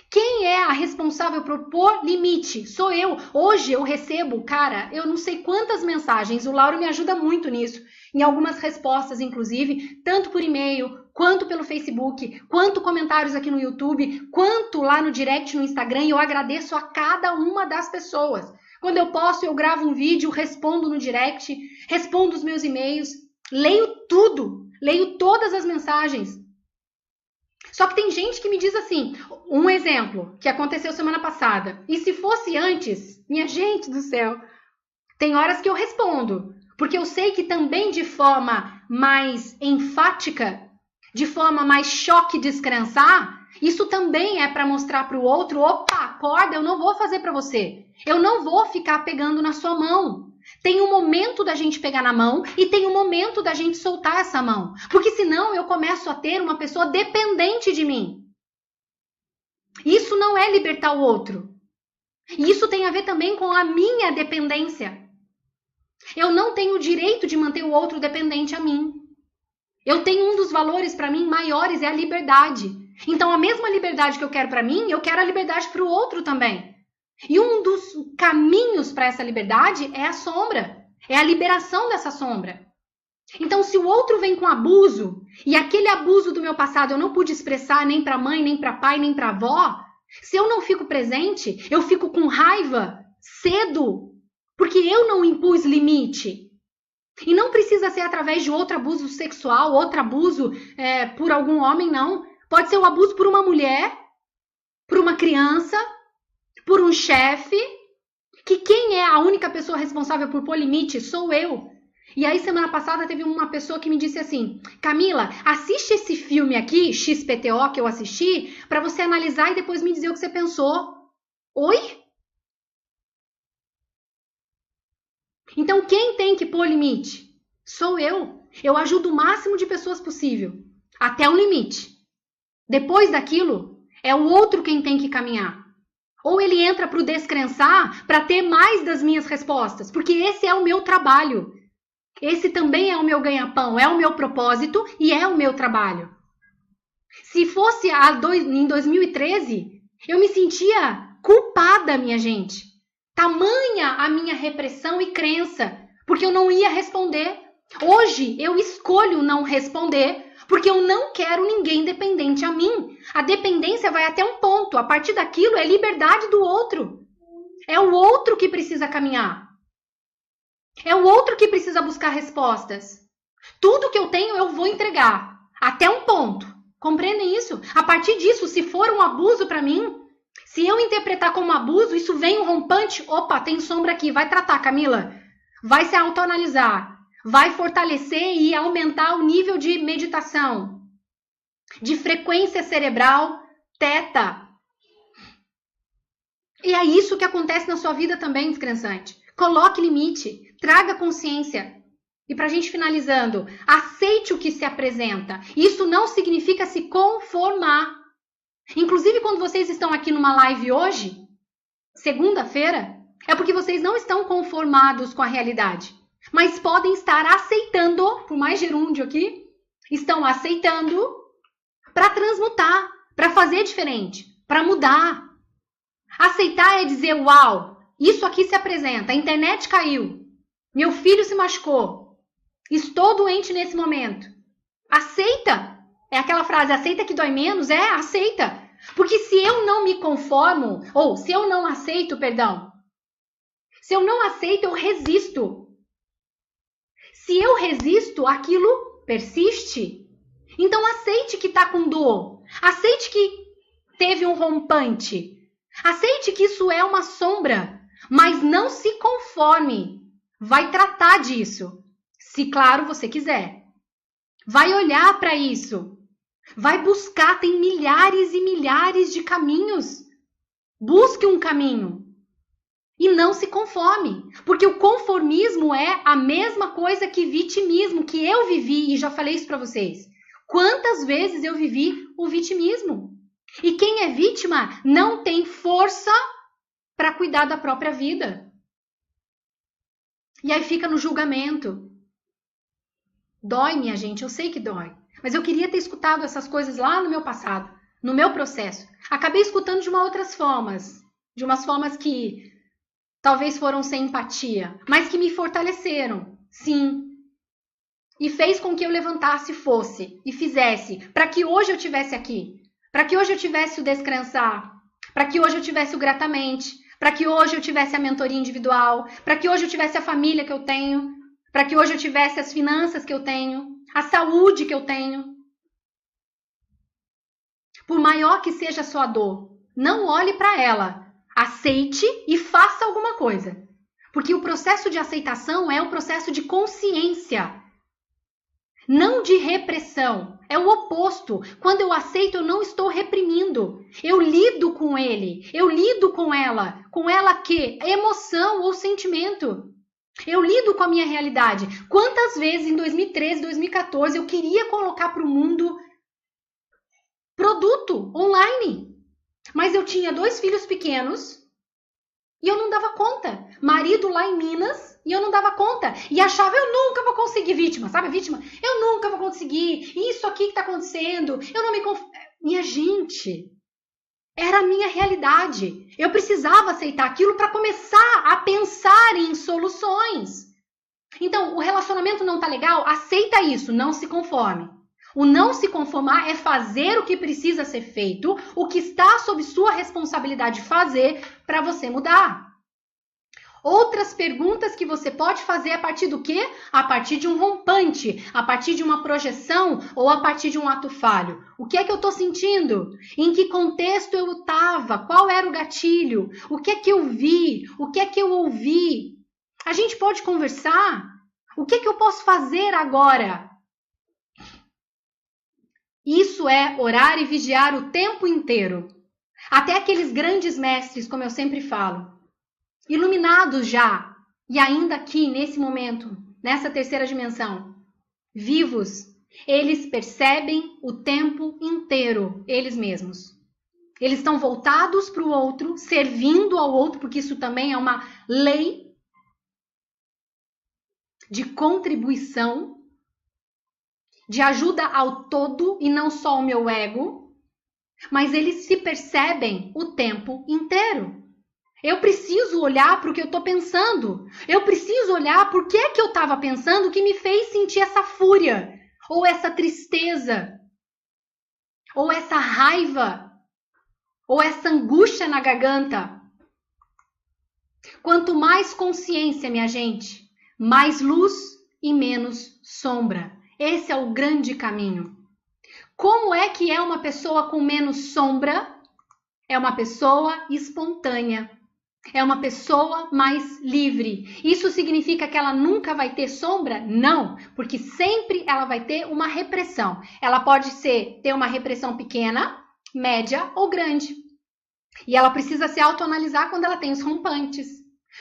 Quem é a responsável por pôr limite? Sou eu. Hoje eu recebo, cara, eu não sei quantas mensagens. O Lauro me ajuda muito nisso. Em algumas respostas, inclusive, tanto por e-mail, quanto pelo Facebook, quanto comentários aqui no YouTube, quanto lá no direct no Instagram. E eu agradeço a cada uma das pessoas. Quando eu posso, eu gravo um vídeo, respondo no direct, respondo os meus e-mails, leio tudo, leio todas as mensagens. Só que tem gente que me diz assim, um exemplo que aconteceu semana passada. E se fosse antes, minha gente do céu, tem horas que eu respondo. Porque eu sei que também de forma mais enfática, de forma mais choque de descrençar, isso também é para mostrar para o outro, opa, acorda, eu não vou fazer para você. Eu não vou ficar pegando na sua mão. Tem um momento da gente pegar na mão e tem um momento da gente soltar essa mão. Porque senão eu começo a ter uma pessoa dependente de mim. Isso não é libertar o outro. E isso tem a ver também com a minha dependência. Eu não tenho o direito de manter o outro dependente a mim. Eu tenho um dos valores para mim maiores, é a liberdade. Então a mesma liberdade que eu quero para mim, eu quero a liberdade para o outro também. E um dos caminhos para essa liberdade é a sombra. É a liberação dessa sombra. Então, se o outro vem com abuso, e aquele abuso do meu passado eu não pude expressar nem para mãe, nem para pai, nem para avó, se eu não fico presente, eu fico com raiva cedo, porque eu não impus limite. E não precisa ser através de outro abuso sexual, outro abuso por algum homem, não. Pode ser o abuso por uma mulher, por uma criança, por um chefe, que quem é a única pessoa responsável por pôr limite sou eu. E aí, semana passada, teve uma pessoa que me disse assim, Camila, assiste esse filme aqui, XPTO, que eu assisti, para você analisar e depois me dizer o que você pensou. Oi? Então, quem tem que pôr limite? Sou eu. Eu ajudo o máximo de pessoas possível, até um limite. Depois daquilo, é o outro quem tem que caminhar. Ou ele entra para o descrençar para ter mais das minhas respostas, porque esse é o meu trabalho. Esse também é o meu ganha-pão, é o meu propósito e é o meu trabalho. Se fosse em 2013, eu me sentia culpada, minha gente. Tamanha a minha repressão e crença, porque eu não ia responder. Hoje eu escolho não responder, porque eu não quero ninguém dependente a mim. A dependência vai até um ponto. A partir daquilo é liberdade do outro. É o outro que precisa caminhar. É o outro que precisa buscar respostas. Tudo que eu tenho eu vou entregar. Até um ponto. Compreendem isso? A partir disso, se for um abuso para mim, se eu interpretar como abuso, isso vem um rompante. Opa, tem sombra aqui. Vai tratar, Camila. Vai se autoanalisar. Vai fortalecer e aumentar o nível de meditação, de frequência cerebral, teta. E é isso que acontece na sua vida também, descrençante. Coloque limite, traga consciência. E para a gente finalizando, aceite o que se apresenta. Isso não significa se conformar. Inclusive, quando vocês estão aqui numa live hoje, segunda-feira, é porque vocês não estão conformados com a realidade. Mas podem estar aceitando, por mais gerúndio aqui, estão aceitando para transmutar, para fazer diferente, para mudar. Aceitar é dizer, uau, isso aqui se apresenta, a internet caiu, meu filho se machucou, estou doente nesse momento. Aceita, É aquela frase, aceita que dói menos? Aceita. Porque se eu não me conformo, ou se eu não aceito, perdão, se eu não aceito, eu resisto. Se eu resisto, aquilo persiste. Então aceite que está com dor. Aceite que teve um rompante. Aceite que isso é uma sombra. Mas não se conforme. Vai tratar disso. Se, claro, você quiser. Vai olhar para isso. Vai buscar. Tem milhares e milhares de caminhos. Busque um caminho. E não se conforme. Porque o conformismo é a mesma coisa que vitimismo, que eu vivi, e já falei isso para vocês. Quantas vezes eu vivi o vitimismo? E quem é vítima não tem força para cuidar da própria vida. E aí fica no julgamento. Dói, minha gente, eu sei que dói. Mas eu queria ter escutado essas coisas lá no meu passado, no meu processo. Acabei escutando de outras formas. De umas formas que talvez foram sem empatia, mas que me fortaleceram, sim. E fez com que eu levantasse, fosse e fizesse, para que hoje eu estivesse aqui, para que hoje eu tivesse o Descrençar, para que hoje eu tivesse o Gratamente, para que hoje eu tivesse a mentoria individual, para que hoje eu tivesse a família que eu tenho, para que hoje eu tivesse as finanças que eu tenho, a saúde que eu tenho. Por maior que seja a sua dor, não olhe para ela. Aceite e faça alguma coisa. Porque o processo de aceitação é um processo de consciência, não de repressão. É o oposto. Quando eu aceito, eu não estou reprimindo. Eu lido com ele, eu lido com ela. Com ela que? Emoção ou sentimento. Eu lido com a minha realidade. Quantas vezes em 2013, 2014 eu queria colocar para o mundo produto online? Mas eu tinha 2 filhos pequenos e eu não dava conta. Marido lá em Minas e eu não dava conta. E achava, eu nunca vou conseguir, vítima. Sabe a vítima? Eu nunca vou conseguir. Isso aqui que está acontecendo. Eu não me Minha gente, era a minha realidade. Eu precisava aceitar aquilo para começar a pensar em soluções. Então, o relacionamento não tá legal? Aceita isso, não se conforme. O não se conformar é fazer o que precisa ser feito, o que está sob sua responsabilidade fazer para você mudar. Outras perguntas que você pode fazer a partir do quê? A partir de um rompante, a partir de uma projeção ou a partir de um ato falho. O que é que eu estou sentindo? Em que contexto eu estava? Qual era o gatilho? O que é que eu vi? O que é que eu ouvi? A gente pode conversar? O que é que eu posso fazer agora? Isso é orar e vigiar o tempo inteiro. Até aqueles grandes mestres, como eu sempre falo, iluminados já, e ainda aqui, nesse momento, nessa terceira dimensão, vivos, eles percebem o tempo inteiro, eles mesmos. Eles estão voltados para o outro, servindo ao outro, porque isso também é uma lei de contribuição, de ajuda ao todo e não só ao meu ego, mas eles se percebem o tempo inteiro. Eu preciso olhar para o que eu estou pensando. Eu preciso olhar por que eu estava pensando que me fez sentir essa fúria, ou essa tristeza, ou essa raiva, ou essa angústia na garganta. Quanto mais consciência, minha gente, mais luz e menos sombra. Esse é o grande caminho. Como é que é uma pessoa com menos sombra? É uma pessoa espontânea. É uma pessoa mais livre. Isso significa que ela nunca vai ter sombra? Não, porque sempre ela vai ter uma repressão. Ela pode ter uma repressão pequena, média ou grande. E ela precisa se autoanalisar quando ela tem os rompantes,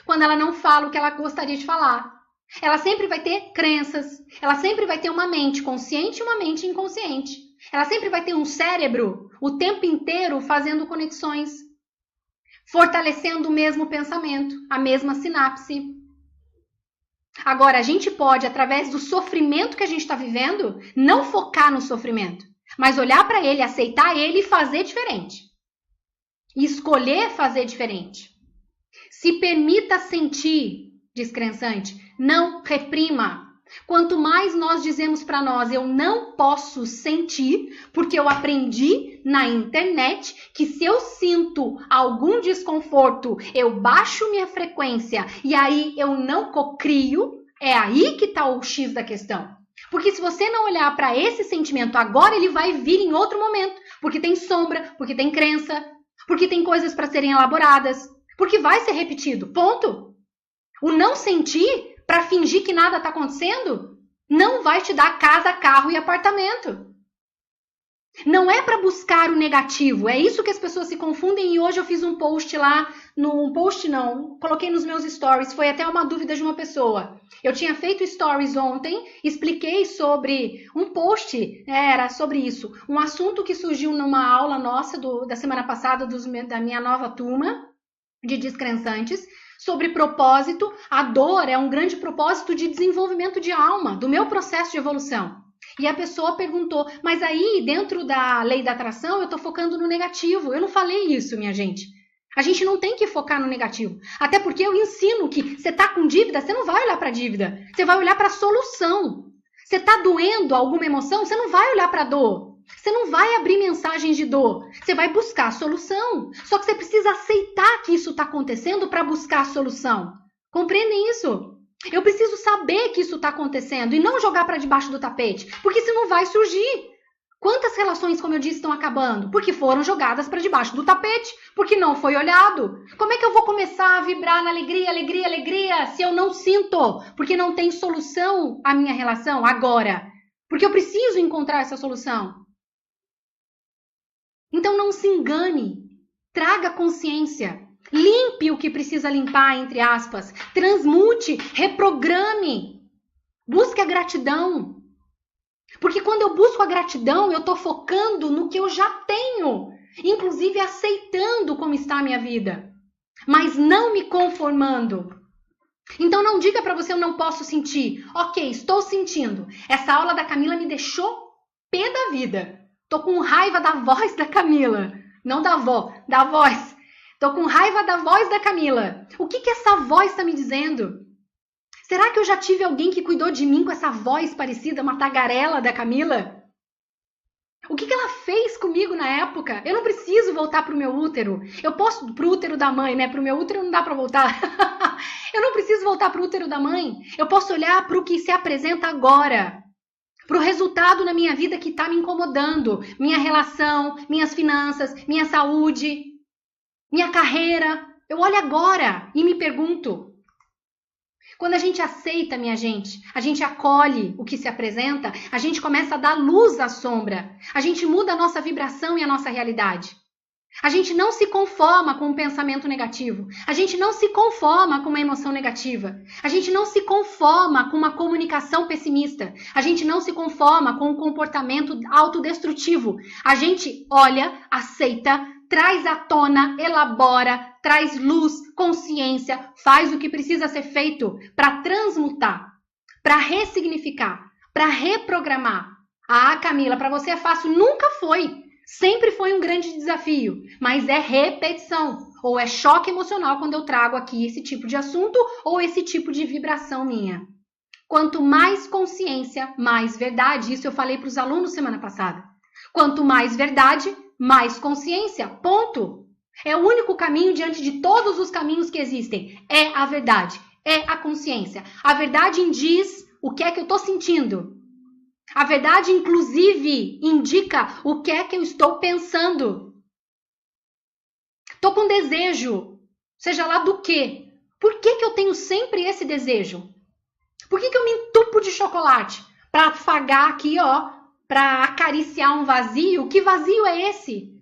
quando ela não fala o que ela gostaria de falar. Ela sempre vai ter crenças, ela sempre vai ter uma mente consciente e uma mente inconsciente. Ela sempre vai ter um cérebro o tempo inteiro fazendo conexões, fortalecendo o mesmo pensamento, a mesma sinapse. Agora, a gente pode, através do sofrimento que a gente está vivendo, não focar no sofrimento, mas olhar para ele, aceitar ele e fazer diferente. E escolher fazer diferente. Se permita sentir, descrençante, não reprima. Quanto mais nós dizemos para nós, eu não posso sentir, porque eu aprendi na internet que se eu sinto algum desconforto, eu baixo minha frequência e aí eu não cocrio, é aí que está o X da questão. Porque se você não olhar para esse sentimento agora, ele vai vir em outro momento, porque tem sombra, porque tem crença, porque tem coisas para serem elaboradas, porque vai ser repetido, ponto. O não sentir, para fingir que nada está acontecendo, não vai te dar casa, carro e apartamento. Não é para buscar o negativo, é isso que as pessoas se confundem. E hoje eu fiz um post lá, coloquei nos meus stories, foi até uma dúvida de uma pessoa. Eu tinha feito stories ontem, expliquei sobre um post, era sobre isso, um assunto que surgiu numa aula nossa da semana passada da minha nova turma de descrençantes, sobre propósito. A dor é um grande propósito de desenvolvimento de alma, do meu processo de evolução. E a pessoa perguntou, mas aí dentro da lei da atração eu estou focando no negativo. Eu não falei isso, minha gente. A gente não tem que focar no negativo. Até porque eu ensino que você está com dívida, você não vai olhar para a dívida. Você vai olhar para a solução. Você está doendo alguma emoção, você não vai olhar para a dor. Você não vai abrir mensagens de dor, você vai buscar a solução. Só que você precisa aceitar que isso está acontecendo para buscar a solução. Compreendem isso? Eu preciso saber que isso está acontecendo e não jogar para debaixo do tapete, porque senão vai surgir. Quantas relações, como eu disse, estão acabando? Porque foram jogadas para debaixo do tapete, porque não foi olhado. Como é que eu vou começar a vibrar na alegria, alegria, alegria, se eu não sinto? Porque não tem solução a minha relação agora. Porque eu preciso encontrar essa solução. Então não se engane, traga consciência, limpe o que precisa limpar, entre aspas, transmute, reprograme, busque a gratidão. Porque quando eu busco a gratidão, eu estou focando no que eu já tenho, inclusive aceitando como está a minha vida, mas não me conformando. Então não diga para você, eu não posso sentir. Ok, estou sentindo. Essa aula da Camila me deixou pé da vida. Tô com raiva da voz da Camila. Não da avó, da voz. Tô com raiva da voz da Camila. O que essa voz está me dizendo? Será que eu já tive alguém que cuidou de mim com essa voz parecida, uma tagarela da Camila? O que ela fez comigo na época? Eu não preciso voltar pro meu útero. Eu posso pro útero da mãe, né? Pro meu útero não dá para voltar. Eu não preciso voltar pro útero da mãe. Eu posso olhar para o que se apresenta agora. Para o resultado na minha vida que está me incomodando, minha relação, minhas finanças, minha saúde, minha carreira. Eu olho agora e me pergunto. Quando a gente aceita, minha gente, a gente acolhe o que se apresenta, a gente começa a dar luz à sombra, a gente muda a nossa vibração e a nossa realidade. A gente não se conforma com um pensamento negativo. A gente não se conforma com uma emoção negativa. A gente não se conforma com uma comunicação pessimista. A gente não se conforma com um comportamento autodestrutivo. A gente olha, aceita, traz à tona, elabora, traz luz, consciência, faz o que precisa ser feito para transmutar, para ressignificar, para reprogramar. Ah, Camila, para você é fácil? Nunca foi. Sempre foi um grande desafio, mas é repetição, ou é choque emocional quando eu trago aqui esse tipo de assunto ou esse tipo de vibração minha. Quanto mais consciência, mais verdade. Isso eu falei para os alunos semana passada. Quanto mais verdade, mais consciência. Ponto. É o único caminho diante de todos os caminhos que existem. É a verdade, é a consciência. A verdade diz o que é que eu estou sentindo. A verdade, inclusive, indica o que é que eu estou pensando. Estou com desejo, seja lá do quê? Por que eu tenho sempre esse desejo? Por que eu me entupo de chocolate? Para afagar aqui, ó, para acariciar um vazio? Que vazio é esse?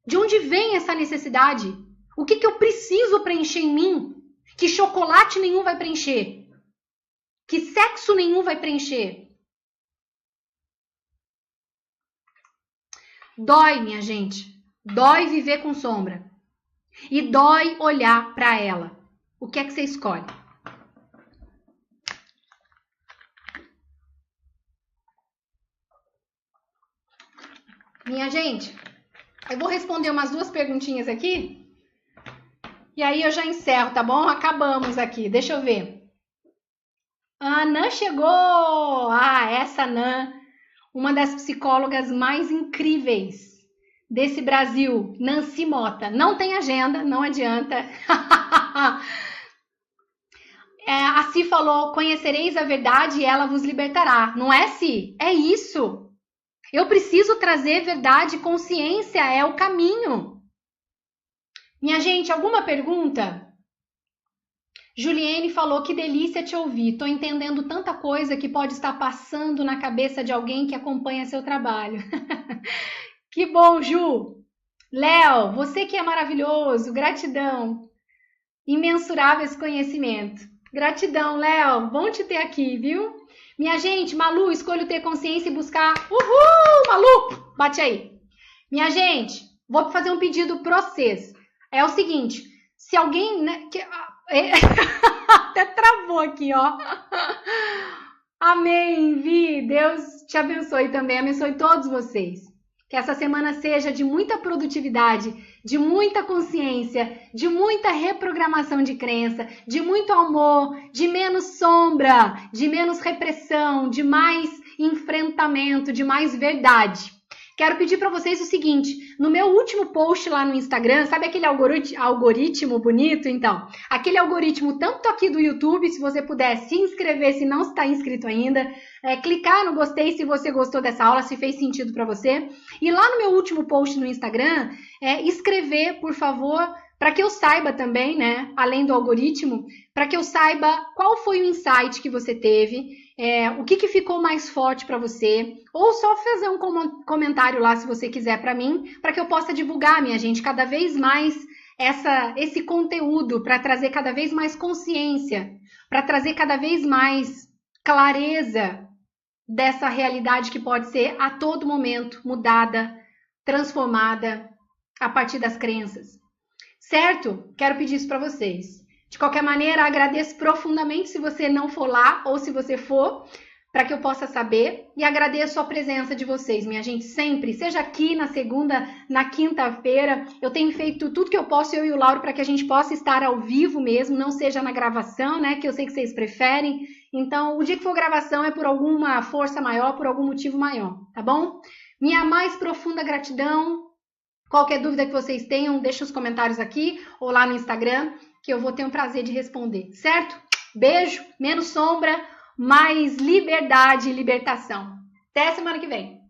De onde vem essa necessidade? O que eu preciso preencher em mim? Que chocolate nenhum vai preencher? Que sexo nenhum vai preencher? Dói, minha gente. Dói viver com sombra. E dói olhar para ela. O que é que você escolhe? Minha gente, eu vou responder umas 2 perguntinhas aqui. E aí eu já encerro, tá bom? Acabamos aqui. Deixa eu ver. A Nan chegou! Ah, essa Nan, uma das psicólogas mais incríveis desse Brasil, Nancy Mota. Não tem agenda, não adianta. A Si falou, conhecereis a verdade e ela vos libertará. Não é, Si? É isso. Eu preciso trazer verdade e consciência, é o caminho. Minha gente, alguma pergunta? Juliene falou, que delícia te ouvir. Tô entendendo tanta coisa que pode estar passando na cabeça de alguém que acompanha seu trabalho. Que bom, Ju. Léo, você que é maravilhoso, gratidão. Imensurável esse conhecimento. Gratidão, Léo. Bom te ter aqui, viu? Minha gente, Malu, escolho ter consciência e buscar... Uhul, Malu! Bate aí. Minha gente, vou fazer um pedido para vocês. É o seguinte, se alguém... Né, até travou aqui, ó. Amém, Vi. Deus te abençoe também. Abençoe todos vocês. Que essa semana seja de muita produtividade, de muita consciência, de muita reprogramação de crença, de muito amor, de menos sombra, de menos repressão, de mais enfrentamento, de mais verdade. Quero pedir para vocês o seguinte, no meu último post lá no Instagram, sabe aquele algoritmo bonito? Então, aquele algoritmo tanto aqui do YouTube, se você puder se inscrever se não está inscrito ainda, clicar no gostei se você gostou dessa aula, se fez sentido para você. E lá no meu último post no Instagram, escrever, por favor, para que eu saiba também, né, além do algoritmo, para que eu saiba qual foi o insight que você teve, o que ficou mais forte para você, ou só fazer um comentário lá, se você quiser, para mim, para que eu possa divulgar, minha gente, cada vez mais esse conteúdo, para trazer cada vez mais consciência, para trazer cada vez mais clareza dessa realidade que pode ser a todo momento mudada, transformada a partir das crenças. Certo? Quero pedir isso para vocês. De qualquer maneira, agradeço profundamente se você não for lá ou se você for, para que eu possa saber. E agradeço a presença de vocês, minha gente, sempre. Seja aqui na segunda, na quinta-feira. Eu tenho feito tudo que eu posso, eu e o Lauro, para que a gente possa estar ao vivo mesmo, não seja na gravação, né? Que eu sei que vocês preferem. Então, o dia que for gravação é por alguma força maior, por algum motivo maior, tá bom? Minha mais profunda gratidão. Qualquer dúvida que vocês tenham, deixa os comentários aqui ou lá no Instagram, que eu vou ter um prazer de responder, certo? Beijo, menos sombra, mais liberdade e libertação. Até semana que vem!